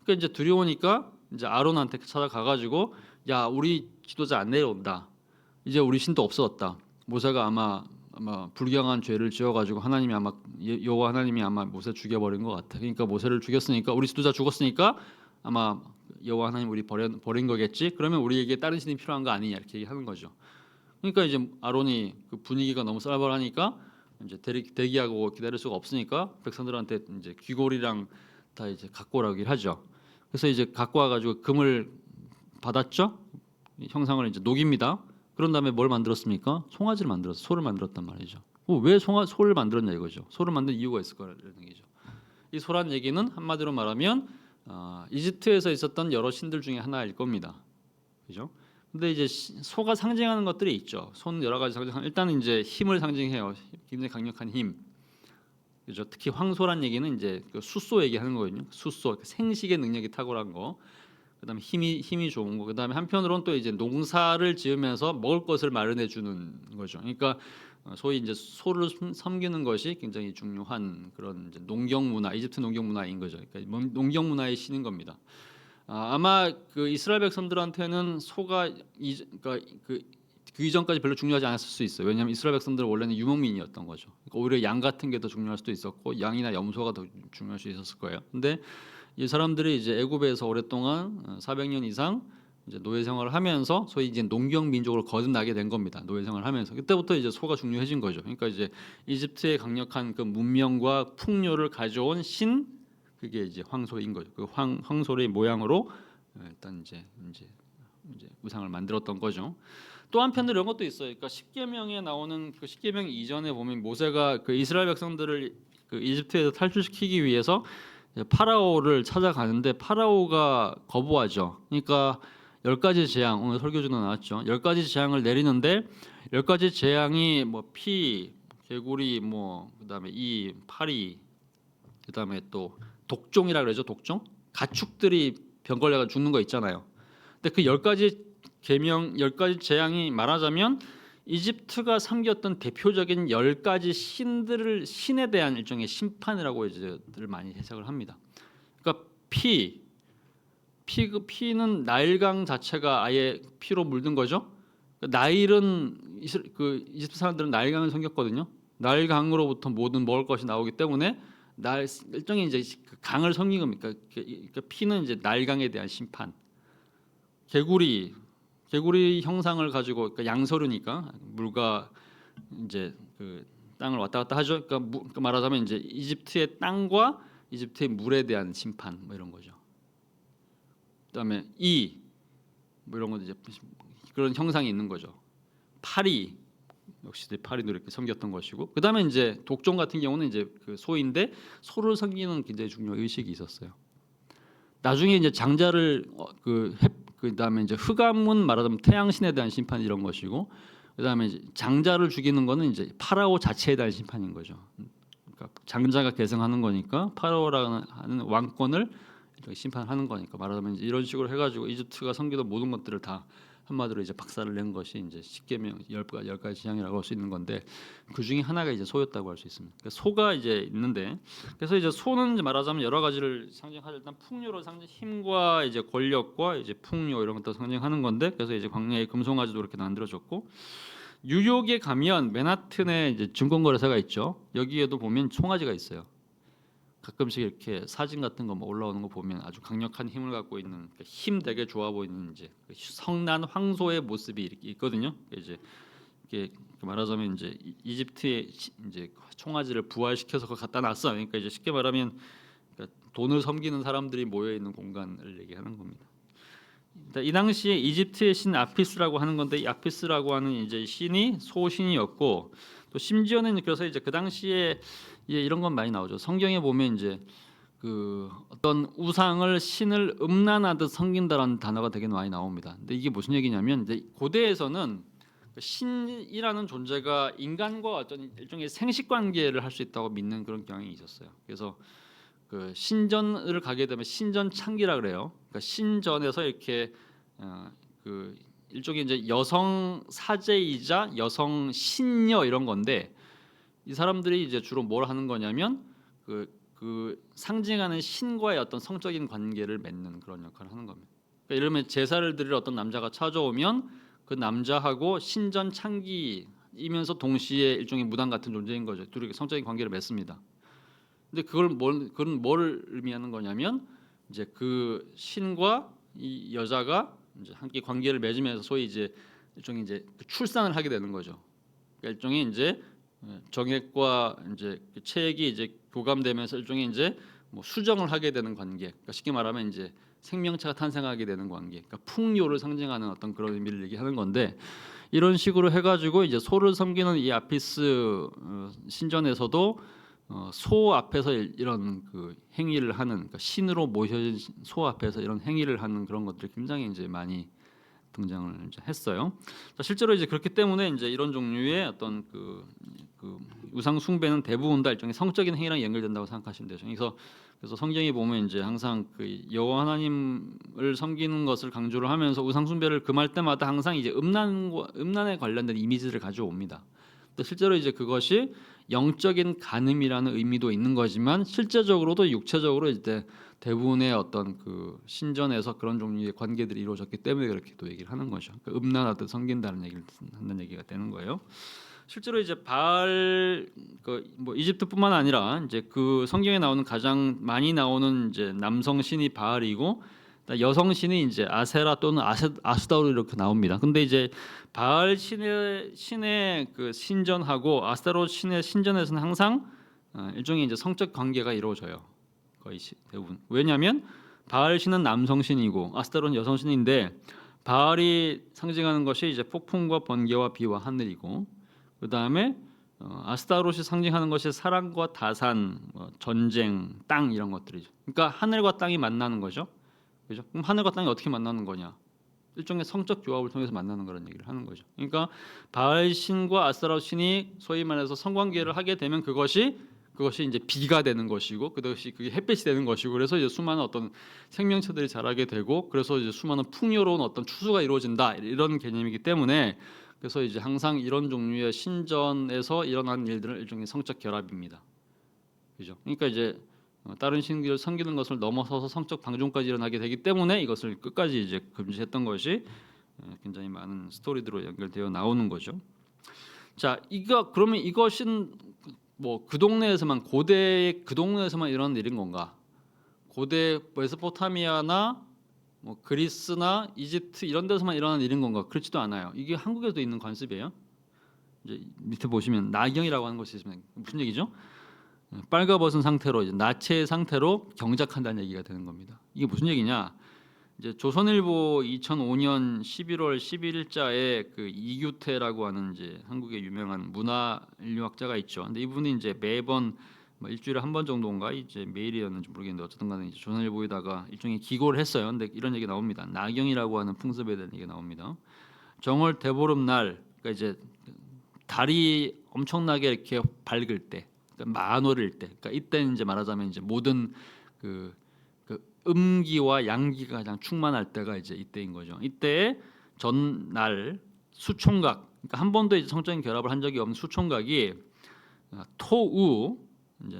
그러니까 이제 두려우니까 이제 아론한테 찾아가 가지고 야, 우리 지도자 안 내려온다. 이제 우리 신도 없어졌다. 모세가 아마 불경한 죄를 지어가지고 하나님이 아마 여호와 하나님이 아마 모세 죽여버린 것 같아. 그러니까 모세를 죽였으니까 우리 지도자 죽었으니까 아마 여호와 하나님 우리 버린 거겠지. 그러면 우리에게 다른 신이 필요한 거 아니냐 이렇게 얘기하는 거죠. 그러니까 이제 아론이 그 분위기가 너무 쌀벌하니까 이제 대기하고 기다릴 수가 없으니까 백성들한테 이제 귀골이랑 다 이제 갖고 오라고 하죠. 그래서 이제 갖고 와가지고 금을 받았죠. 형상을 이제 녹입니다. 그런 다음에 뭘 만들었습니까? 송아지를 만들어서 소를 만들었단 말이죠. 왜 소를 만들었냐 이거죠. 소를 만든 이유가 있을 거라는 얘기죠. 이 소란 얘기는 한마디로 말하면 이집트에서 있었던 여러 신들 중에 하나일 겁니다. 그죠? 근데 이제 소가 상징하는 것들이 있죠. 소는 여러 가지 상징. 일단 이제 힘을 상징해요. 굉장히 강력한 힘. 그죠? 특히 황소란 얘기는 이제 그 숫소 얘기하는 거거든요. 숫소 생식의 능력이 탁월한 거. 그다음에 힘이 좋은 거. 그다음에 한편으로는 또 이제 농사를 지으면서 먹을 것을 마련해 주는 거죠. 그러니까 소위 이제 소를 섬기는 것이 굉장히 중요한 그런 이제 농경 문화, 이집트 농경 문화인 거죠. 그러니까 농경 문화의 신인 겁니다. 아마 그 이스라엘 백성들한테는 소가 그러니까 그 이전까지 별로 중요하지 않았을 수 있어요. 왜냐하면 이스라엘 백성들은 원래는 유목민이었던 거죠. 그러니까 오히려 양 같은 게 더 중요할 수도 있었고 양이나 염소가 더 중요할 수 있었을 거예요. 근데 이 사람들이 이제 애굽에서 오랫동안 400년 이상 이제 노예 생활을 하면서 소위 이제 농경 민족으로 거듭나게 된 겁니다. 노예 생활을 하면서 그때부터 이제 소가 중요해진 거죠. 그러니까 이제 이집트의 강력한 그 문명과 풍요를 가져온 신 그게 이제 황소인 거죠. 그 황소의 모양으로 일단 이제 우상을 만들었던 거죠. 또 한편으로 이런 것도 있어요. 그러니까 십계명에 나오는 그 십계명 이전에 보면 모세가 그 이스라엘 백성들을 그 이집트에서 탈출시키기 위해서 파라오를 찾아가는데 파라오가 거부하죠. 그러니까 10가지 재앙 오늘 설교 중에 나왔죠. 10가지 재앙을 내리는데 10가지 재앙이 뭐 피, 개구리 뭐 그다음에 이 파리 그다음에 또 독종이라 그러죠. 독종 가축들이 병 걸려가 죽는 거 있잖아요. 근데 그 10가지 계명 10가지 재앙이 말하자면 이집트가 섬겼던 대표적인 10가지 신에 대한 일종의 심판이라고 이제들 많이 해석을 합니다. 그러니까 피는 나일강 자체가 아예 피로 물든 거죠. 나일은 그 이집트 사람들은 나일강을 섬겼거든요. 나일강으로부터 모든 먹을 것이 나오기 때문에 일종의 이제 그 강을 섬긴 겁니까? 그러니까 피는 이제 나일강에 대한 심판. 개구리 형상을 가지고 그러니까 양서류니까 물과 이제 그 땅을 왔다 갔다 하죠. 그러니까 말하자면 이제 이집트의 땅과 이집트의 물에 대한 심판 뭐 이런 거죠. 그다음에 뭐 이런 것도 이제 그런 형상이 있는 거죠. 파리 역시 파리도 이렇게 섬겼던 것이고 그다음에 이제 독종 같은 경우는 이제 그 소인데 소를 섬기는 굉장히 중요한 의식이 있었어요. 나중에 이제 장자를 그다음에 이제 흑암은 말하자면 태양신에 대한 심판 이런 것이고 그다음에 이제 장자를 죽이는 거는 이제 파라오 자체에 대한 심판인 거죠. 그러니까 장자가 계승하는 거니까 파라오라는 하는 왕권을 심판하는 거니까 말하자면 이제 이런 식으로 해가지고 이집트가 섬기던 모든 것들을 다 한마디로 이제 박살을 낸 것이 이제 십계명 10가지 재앙이라고 할 수 있는 건데 그 중에 하나가 이제 소였다고 할 수 있습니다. 그러니까 소가 이제 있는데 그래서 이제 소는 이제 말하자면 여러 가지를 상징하죠. 일단 풍요로 힘과 이제 권력과 이제 풍요 이런 것도 상징하는 건데 그래서 이제 광야의 금송아지도 이렇게 만들어졌고 뉴욕에 가면 맨하튼에 이제 증권거래소가 있죠. 여기에도 보면 송아지가 있어요. 가끔씩 이렇게 사진 같은 거 뭐 올라오는 거 보면 아주 강력한 힘을 갖고 있는 힘 되게 좋아 보이는 이제 성난 황소의 모습이 이렇게 있거든요. 이제 이게 말하자면 이제 이집트의 이제 총아지를 부활시켜서 그걸 갖다 놨어요. 그러니까 이제 쉽게 말하면 그러니까 돈을 섬기는 사람들이 모여 있는 공간을 얘기하는 겁니다. 이 당시에 이집트의 신 아피스라고 하는 건데 이 아피스라고 하는 이제 신이 소신이었고 또 심지어는 그래서 이제 그 당시에 이런 건 많이 나오죠. 성경에 보면 이제 그 어떤 우상을 신을 음란하듯 섬긴다라는 단어가 되게 많이 나옵니다. 근데 이게 무슨 얘기냐면 이제 고대에서는 신이라는 존재가 인간과 어떤 일종의 생식 관계를 할 수 있다고 믿는 그런 경향이 있었어요. 그래서 그 신전을 가게 되면 신전 창기라 그래요. 그러니까 신전에서 이렇게 그 일종의 이제 여성 사제이자 여성 신녀 이런 건데 이 사람들이 이제 주로 뭘 하는 거냐면 그 상징하는 신과의 어떤 성적인 관계를 맺는 그런 역할을 하는 겁니다. 그러니까 이러면 제사를 드릴 어떤 남자가 찾아오면 그 남자하고 신전 창기이면서 동시에 일종의 무당 같은 존재인 거죠. 둘이 성적인 관계를 맺습니다. 근데 그건 뭘 의미하는 거냐면 이제 그 신과 이 여자가 이제 함께 관계를 맺으면서 소위 이제 일종의 이제 출산을 하게 되는 거죠. 그러니까 일종의 이제 정액과 이제 체액이 이제 교감되면서 일종의 이제 뭐 수정을 하게 되는 관계. 그러니까 쉽게 말하면 이제 생명체가 탄생하게 되는 관계. 그러니까 풍요를 상징하는 어떤 그런 의미를 얘기하는 건데 이런 식으로 해가지고 이제 소를 섬기는 이 아피스 신전에서도 소 앞에서 이런 그 행위를 하는 그러니까 신으로 모셔진 소 앞에서 이런 행위를 하는 그런 것들이 굉장히 이제 많이 등장을 이제 했어요. 자, 실제로 이제 그렇기 때문에 이제 이런 종류의 어떤 그 우상 숭배는 대부분 다 일종의 성적인 행위랑 연결된다고 생각하시면 되죠. 그래서 성경에 보면 이제 항상 그 여호와 하나님을 섬기는 것을 강조를 하면서 우상 숭배를 금할 때마다 항상 이제 음란에 관련된 이미지를 가져옵니다. 또 실제로 이제 그것이 영적인 간음이라는 의미도 있는 거지만 실제적으로도 육체적으로 이제 대부분의 어떤 그 신전에서 그런 종류의 관계들이 이루어졌기 때문에 그렇게 또 얘기를 하는 거죠. 그러니까 음란하듯 섬긴다는 얘기를 하는 얘기가 되는 거예요. 실제로 이제 바알 뭐 이집트뿐만 아니라 이제 그 성경에 나오는 가장 많이 나오는 이제 남성 신이 바알이고 여성 신이 이제 아세라 또는 아스다로 이렇게 나옵니다. 근데 이제 바알 신의 그 신전하고 아스타롯 신의 신전에서는 항상 일종의 이제 성적 관계가 이루어져요. 거의 대부분. 왜냐하면 바알 신은 남성 신이고 아스타롯은 여성 신인데 바알이 상징하는 것이 이제 폭풍과 번개와 비와 하늘이고 그 다음에 아스타롯이 상징하는 것이 사랑과 다산, 전쟁, 땅 이런 것들이죠. 그러니까 하늘과 땅이 만나는 거죠. 그죠? 그럼 하늘과 땅이 어떻게 만나는 거냐? 일종의 성적 교합을 통해서 만나는 그런 얘기를 하는 거죠. 그러니까 바알 신과 아스타롯 신이 소위 말해서 성관계를 하게 되면 그것이 이제 비가 되는 것이고 그것이 그게 햇빛이 되는 것이고 그래서 이제 수많은 어떤 생명체들이 자라게 되고 그래서 이제 수많은 풍요로운 어떤 추수가 이루어진다 이런 개념이기 때문에 그래서 이제 항상 이런 종류의 신전에서 일어나는 일들은 일종의 성적 결합입니다. 그죠? 그러니까 이제 다른 신들을 섬기는 것을 넘어서서 성적 방종까지 일어나게 되기 때문에 이것을 끝까지 이제 금지했던 것이 굉장히 많은 스토리들로 연결되어 나오는 거죠. 자, 그러면 이것은 뭐 그 동네에서만 고대 그 동네에서만 일어나는 일인 건가? 고대 메소포타미아나 뭐 그리스나 이집트 이런 데서만 일어나는 일인 건가? 그렇지도 않아요. 이게 한국에도 있는 관습이에요. 이제 밑에 보시면 나경이라고 하는 것이 있으면 무슨 얘기죠? 빨가벗은 상태로 이제 나체 상태로 경작한다는 얘기가 되는 겁니다. 이게 무슨 얘기냐? 이제 조선일보 2005년 11월 11일자에 그 이규태라고 하는 이제 한국의 유명한 문화 인류학자가 있죠. 근데 이분이 이제 매번 뭐 일주일에 한 번 정도인가 이제 매일이었는지 모르겠는데 어쨌든 간에 이제 조선일보에다가 일종의 기고를 했어요. 근데 이런 얘기 나옵니다. 나경이라고 하는 풍습에 대한 얘기가 나옵니다. 정월 대보름날 그러니까 이제 달이 엄청나게 이렇게 밝을 때, 그러니까 만월일 때, 그러니까 이때는 이제 말하자면 이제 모든 그 음기와 양기가 가장 충만할 때가 이제 이때인 거죠. 이때에 전날 수총각, 그러니까 한 번도 이제 성적인 결합을 한 적이 없는 수총각이 토우, 이제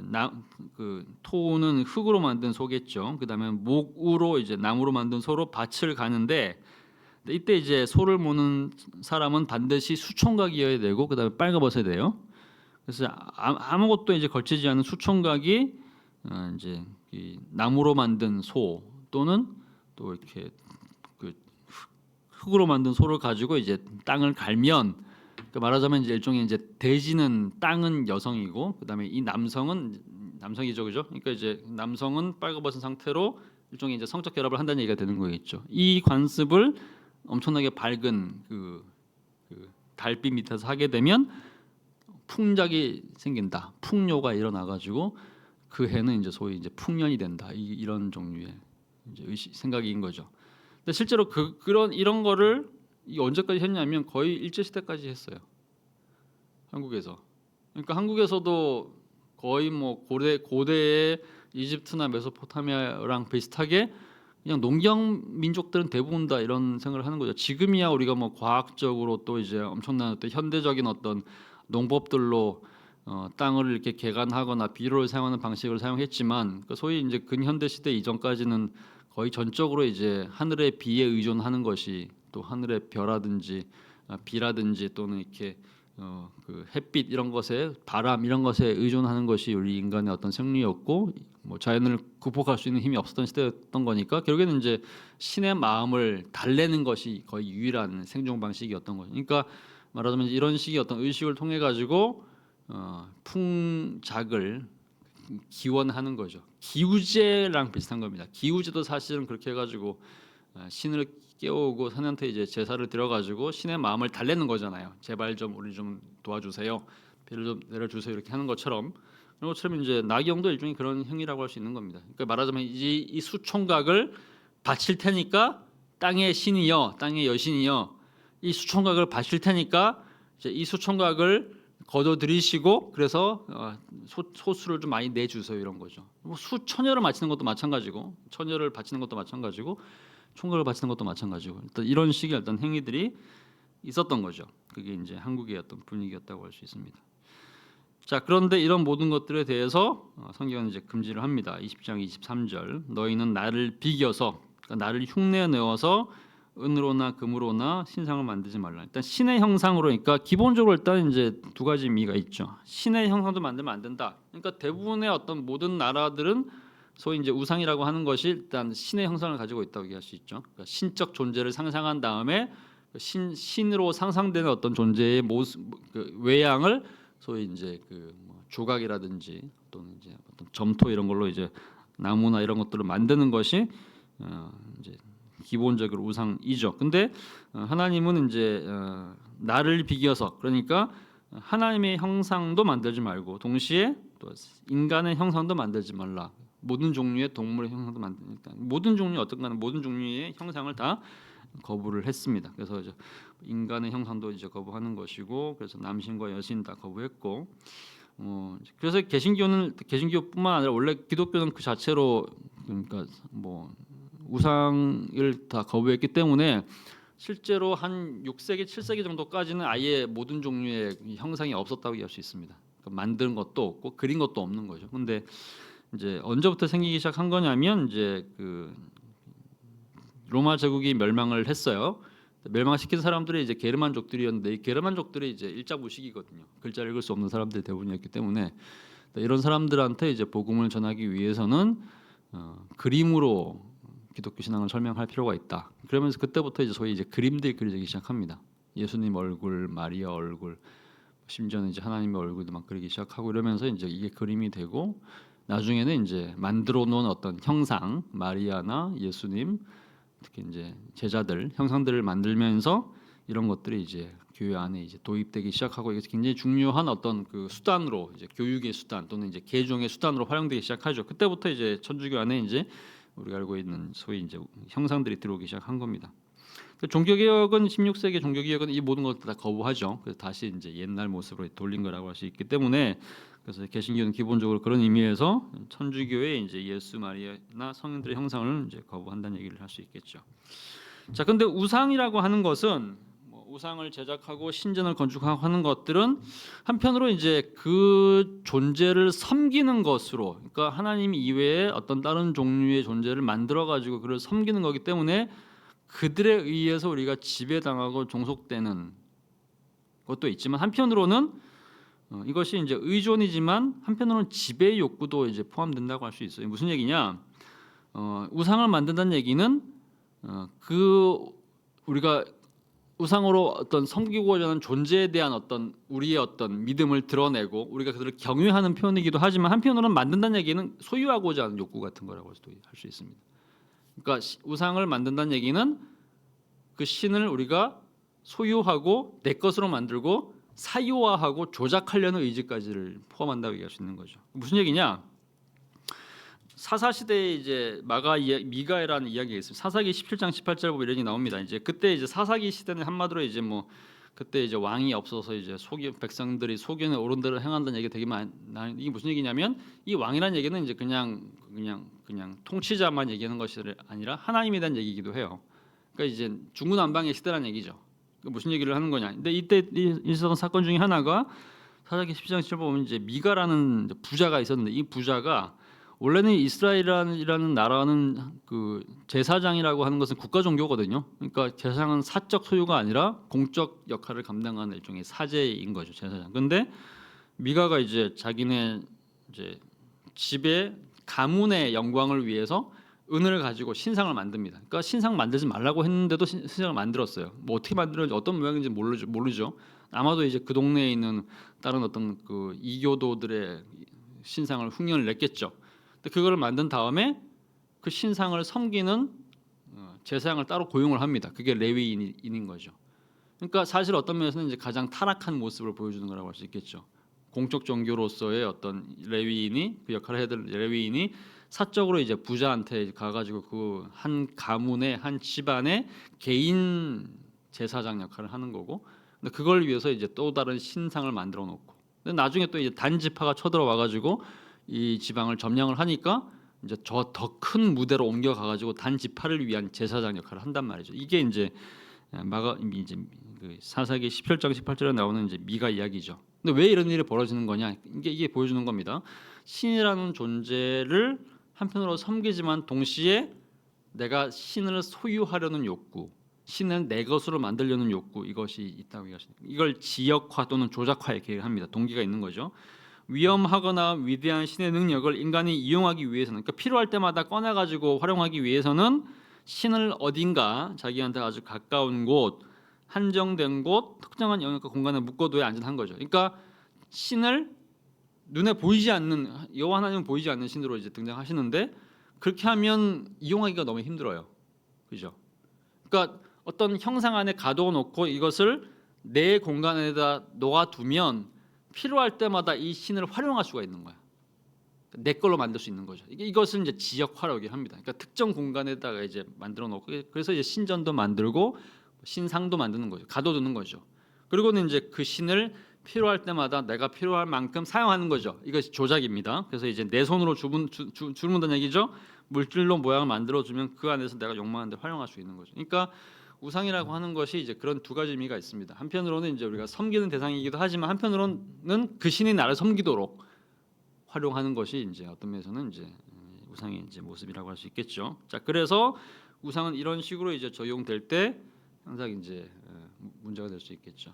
토우는 흙으로 만든 소겠죠. 그다음에 목우로 이제 나무로 만든 소로 밭을 가는데 이때 이제 소를 모는 사람은 반드시 수총각이어야 되고 그다음에 빨가벗어야 돼요. 그래서 아무것도 이제 걸치지 않은 수총각이 이제 이 나무로 만든 소 또는 또 이렇게 그 흙으로 만든 소를 가지고 이제 땅을 갈면 그러니까 말하자면 이제 일종의 이제 대지는 땅은 여성이고 그다음에 이 남성은 남성이죠, 그죠? 그러니까 이제 남성은 빨가벗은 상태로 일종의 이제 성적 결합을 한다는 얘기가 되는 거겠죠. 이 관습을 엄청나게 밝은 그 달빛 밑에서 하게 되면 풍작이 생긴다, 풍요가 일어나가지고 그 해는 이제 소위 이제 풍년이 된다 이런 종류의 이제 생각인 거죠. 근데 실제로 이런 거를 언제까지 했냐면 거의 일제 시대까지 했어요. 한국에서. 그러니까 한국에서도 거의 뭐 고대의 이집트나 메소포타미아랑 비슷하게 그냥 농경 민족들은 대부분 다 이런 생각을 하는 거죠. 지금이야 우리가 뭐 과학적으로 또 이제 엄청난 어떤 현대적인 어떤 농법들로 땅을 이렇게 개간하거나 비료를 사용하는 방식을 사용했지만 소위 이제 근현대 시대 이전까지는 거의 전적으로 이제 하늘의 비에 의존하는 것이 또 하늘의 별이라든지 비라든지 또는 이렇게 그 햇빛 이런 것에 바람 이런 것에 의존하는 것이 우리 인간의 어떤 생리였고 뭐 자연을 극복할 수 있는 힘이 없었던 시대였던 거니까 결국에는 이제 신의 마음을 달래는 것이 거의 유일한 생존 방식이었던 거죠. 그러니까 말하자면 이런 식의 어떤 의식을 통해 가지고 풍작을 기원하는 거죠. 기우제랑 비슷한 겁니다. 기우제도 사실은 그렇게 해가지고 신을 깨우고 산한테 이제 제사를 드려가지고 신의 마음을 달래는 거잖아요. 제발 좀 우리 좀 도와주세요. 비를 좀 내려주세요. 이렇게 하는 것처럼 그런 것처럼 이제 나경도 일종의 그런 행위라고 할 수 있는 겁니다. 그러니까 말하자면 이 수총각을 바칠 테니까 땅의 신이여, 땅의 여신이여, 이 수총각을 바칠 테니까 이제 이 수총각을 거둬들이시고 그래서 소수를 좀 많이 내주세요 이런 거죠. 뭐 수천여를 바치는 것도 마찬가지고 천여를 바치는 것도 마찬가지고 총각을 바치는 것도 마찬가지고 일단 이런 식의 어떤 행위들이 있었던 거죠. 그게 이제 한국의 어떤 분위기였다고 할 수 있습니다. 자, 그런데 이런 모든 것들에 대해서 성경은 이제 금지를 합니다. 20장 23절 너희는 나를 비겨서 그러니까 나를 흉내 내어서 은으로나 금으로나 신상을 만들지 말라. 일단 신의 형상으로 그러니까 기본적으로 일단 이제 두 가지 의미가 있죠. 신의 형상도 만들면 안 된다. 그러니까 대부분의 어떤 모든 나라들은 소위 이제 우상이라고 하는 것이 일단 신의 형상을 가지고 있다고 얘기할 수 있죠. 그러니까 신적 존재를 상상한 다음에 신으로 상상되는 어떤 존재의 모습, 그 외양을 소위 이제 그뭐 조각이라든지 또는 이제 어떤 점토 이런 걸로 이제 나무나 이런 것들을 만드는 것이 이제 기본적으로 우상이죠. 근데 하나님은 이제 나를 비겨서 그러니까 하나님의 형상도 만들지 말고 동시에 또 인간의 형상도 만들지 말라. 모든 종류의 동물의 형상도 만드니까 모든 종류 어떤가는 모든 종류의 형상을 다 거부를 했습니다. 그래서 이제 인간의 형상도 이제 거부하는 것이고 그래서 남신과 여신 다 거부했고 그래서 개신교뿐만 아니라 원래 기독교는 그 자체로 그러니까 뭐 우상을 다 거부했기 때문에 실제로 한 6세기, 7세기 정도까지는 아예 모든 종류의 형상이 없었다고 얘기할 수 있습니다. 그러니까 만든 것도 없고 그린 것도 없는 거죠. 근데 이제 언제부터 생기기 시작한 거냐면 이제 그 로마 제국이 멸망을 했어요. 멸망시킨 사람들이 이제 게르만족들이었는데 이 게르만족들이 이제 일자무식이거든요. 글자를 읽을 수 없는 사람들이 대부분이었기 때문에 이런 사람들한테 이제 복음을 전하기 위해서는 그림으로 기독교 신앙을 설명할 필요가 있다. 그러면서 그때부터 이제 소위 이제 그림들이 그려지기 시작합니다. 예수님 얼굴, 마리아 얼굴, 심지어는 이제 하나님의 얼굴도 막 그리기 시작하고 이러면서 이제 이게 그림이 되고 나중에는 이제 만들어 놓은 어떤 형상, 마리아나 예수님, 특히 이제 제자들 형상들을 만들면서 이런 것들이 이제 교회 안에 이제 도입되기 시작하고 이게 굉장히 중요한 어떤 그 수단으로 이제 교육의 수단 또는 이제 개종의 수단으로 활용되기 시작하죠. 그때부터 이제 천주교 안에 이제 우리가 알고 있는 소위 이제 형상들이 들어오기 시작한 겁니다. 종교개혁은 16세기 종교개혁은 이 모든 것들 다 거부하죠. 그래서 다시 이제 옛날 모습으로 돌린 거라고 할 수 있기 때문에 그래서 개신교는 기본적으로 그런 의미에서 천주교의 이제 예수 마리아나 성인들의 형상을 이제 거부한다는 얘기를 할 수 있겠죠. 자, 근데 우상이라고 하는 것은 우상을 제작하고 신전을 건축하고 하는 것들은 한편으로 이제 그 존재를 섬기는 것으로, 그러니까 하나님 이외에 어떤 다른 종류의 존재를 만들어 가지고 그를 섬기는 거기 때문에 그들에 의해서 우리가 지배당하고 종속되는 것도 있지만 한편으로는 이것이 이제 의존이지만 한편으로는 지배 욕구도 이제 포함된다고 할 수 있어요. 무슨 얘기냐? 우상을 만든다는 얘기는 그 우리가 우상으로 어떤 섬기고자 하는 존재에 대한 어떤 우리의 어떤 믿음을 드러내고 우리가 그들을 경외하는 표현이기도 하지만 한편으로는 만든다는 얘기는 소유하고자 하는 욕구 같은 거라고 할 수 있습니다. 그러니까 우상을 만든다는 얘기는 그 신을 우리가 소유하고 내 것으로 만들고 사유화하고 조작하려는 의지까지를 포함한다고 얘기할 수 있는 거죠. 무슨 얘기냐? 사사 시대에 이제 미가라는 이야기가 있습니다. 사사기 17장 18절 보면 이런 게 나옵니다. 이제 그때 이제 사사기 시대는 한마디로 이제 뭐 그때 이제 왕이 없어서 이제 백성들이 소견에 옳은 대로 행한다는 얘기가 되게 이게 무슨 얘기냐면 이 왕이라는 얘기는 이제 그냥 통치자만 얘기하는 것이 아니라 하나님에 대한 얘기이기도 해요. 그러니까 이제 중구난방의 시대라는 얘기죠. 무슨 얘기를 하는 거냐? 근데 이때 있었던 사건 중에 하나가 사사기 17장 7절 보면 이제 미가라는 부자가 있었는데 이 부자가 원래는 이스라엘이라는 나라는 그 제사장이라고 하는 것은 국가 종교거든요. 그러니까 제사장은 사적 소유가 아니라 공적 역할을 감당하는 일종의 사제인 거죠, 제사장. 근데 미가가 이제 자기네 이제 집에 가문의 영광을 위해서 은을 가지고 신상을 만듭니다. 그러니까 신상 만들지 말라고 했는데도 신상을 만들었어요. 뭐 어떻게 만들었는지 어떤 모양인지 모르죠. 아마도 이제 그 동네에 있는 다른 어떤 그 이교도들의 신상을 흉년을 냈겠죠. 근데 그거를 만든 다음에 그 신상을 섬기는 제사장을 따로 고용을 합니다. 그게 레위인인 거죠. 그러니까 사실 어떤 면에서는 이제 가장 타락한 모습을 보여주는 거라고 할 수 있겠죠. 공적 종교로서의 어떤 레위인이 그 역할을 해야 될 레위인이 사적으로 이제 부자한테 가가지고 그 한 가문의 한 집안의 개인 제사장 역할을 하는 거고, 근데 그걸 위해서 이제 또 다른 신상을 만들어 놓고 근데 나중에 또 이제 단지파가 쳐들어와 가지고 이 지방을 점령을 하니까 이제 저 더 큰 무대로 옮겨가 가지고 단지파를 위한 제사장 역할을 한단 말이죠. 이게 이제 마가 이제 그 사사기 17장 18절에 나오는 이제 미가 이야기죠. 근데 왜 이런 일이 벌어지는 거냐? 이게 보여주는 겁니다. 신이라는 존재를 한편으로 섬기지만 동시에 내가 신을 소유하려는 욕구, 신을 내 것으로 만들려는 욕구, 이것이 있다고 얘기하십니다. 이걸 지역화 또는 조작화 이렇게 합니다. 동기가 있는 거죠. 위험하거나 위대한 신의 능력을 인간이 이용하기 위해서는, 그러니까 필요할 때마다 꺼내 가지고 활용하기 위해서는 신을 어딘가 자기한테 아주 가까운 곳, 한정된 곳, 특정한 영역과 공간에 묶어둬야 안전한 거죠. 그러니까 신을 눈에 보이지 않는, 여호와 하나님은 보이지 않는 신으로 이제 등장하시는데, 그렇게 하면 이용하기가 너무 힘들어요. 그죠? 그러니까 어떤 형상 안에 가둬 놓고 이것을 내 공간에다 놓아두면 필요할 때마다 이 신을 활용할 수가 있는 거야. 내 걸로 만들 수 있는 거죠. 이것을 이제 지역화라고 합니다. 그러니까 특정 공간에다가 이제 만들어 놓고, 그래서 이제 신전도 만들고 신상도 만드는 거죠. 가둬두는 거죠. 그리고는 이제 그 신을 필요할 때마다 내가 필요할 만큼 사용하는 거죠. 이것이 조작입니다. 그래서 이제 내 손으로 주문다는 얘기죠. 물질로 모양을 만들어 주면 그 안에서 내가 욕망하는 데 활용할 수 있는 거죠. 그러니까 우상이라고 하는 것이 이제 그런 두 가지 의미가 있습니다. 한편으로는 이제 우리가 섬기는 대상이기도 하지만 한편으로는 그 신이 나를 섬기도록 활용하는 것이 이제 어떤 면에서는 이제 우상의 이제 모습이라고 할 수 있겠죠. 자, 그래서 우상은 이런 식으로 이제 적용될 때 항상 이제 문제가 될 수 있겠죠.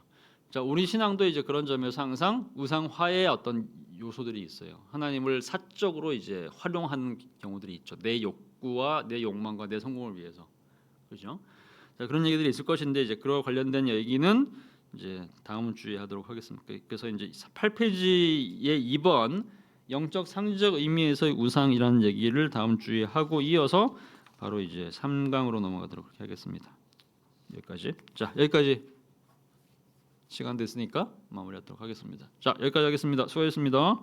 자, 우리 신앙도 이제 그런 점에서 항상 우상화의 어떤 요소들이 있어요. 하나님을 사적으로 이제 활용하는 경우들이 있죠. 내 욕구와 내 욕망과 내 성공을 위해서, 그렇죠? 자, 그런 얘기들이 있을 것인데 이제 그와 관련된 얘기는 이제 다음 주에 하도록 하겠습니다. 그래서 이제 8페이지의 2번 영적 상징적 의미에서의 우상이라는 얘기를 다음 주에 하고 이어서 바로 이제 3강으로 넘어가도록 하겠습니다. 여기까지. 자, 여기까지 시간 됐으니까 마무리하도록 하겠습니다. 자, 여기까지 하겠습니다. 수고하셨습니다.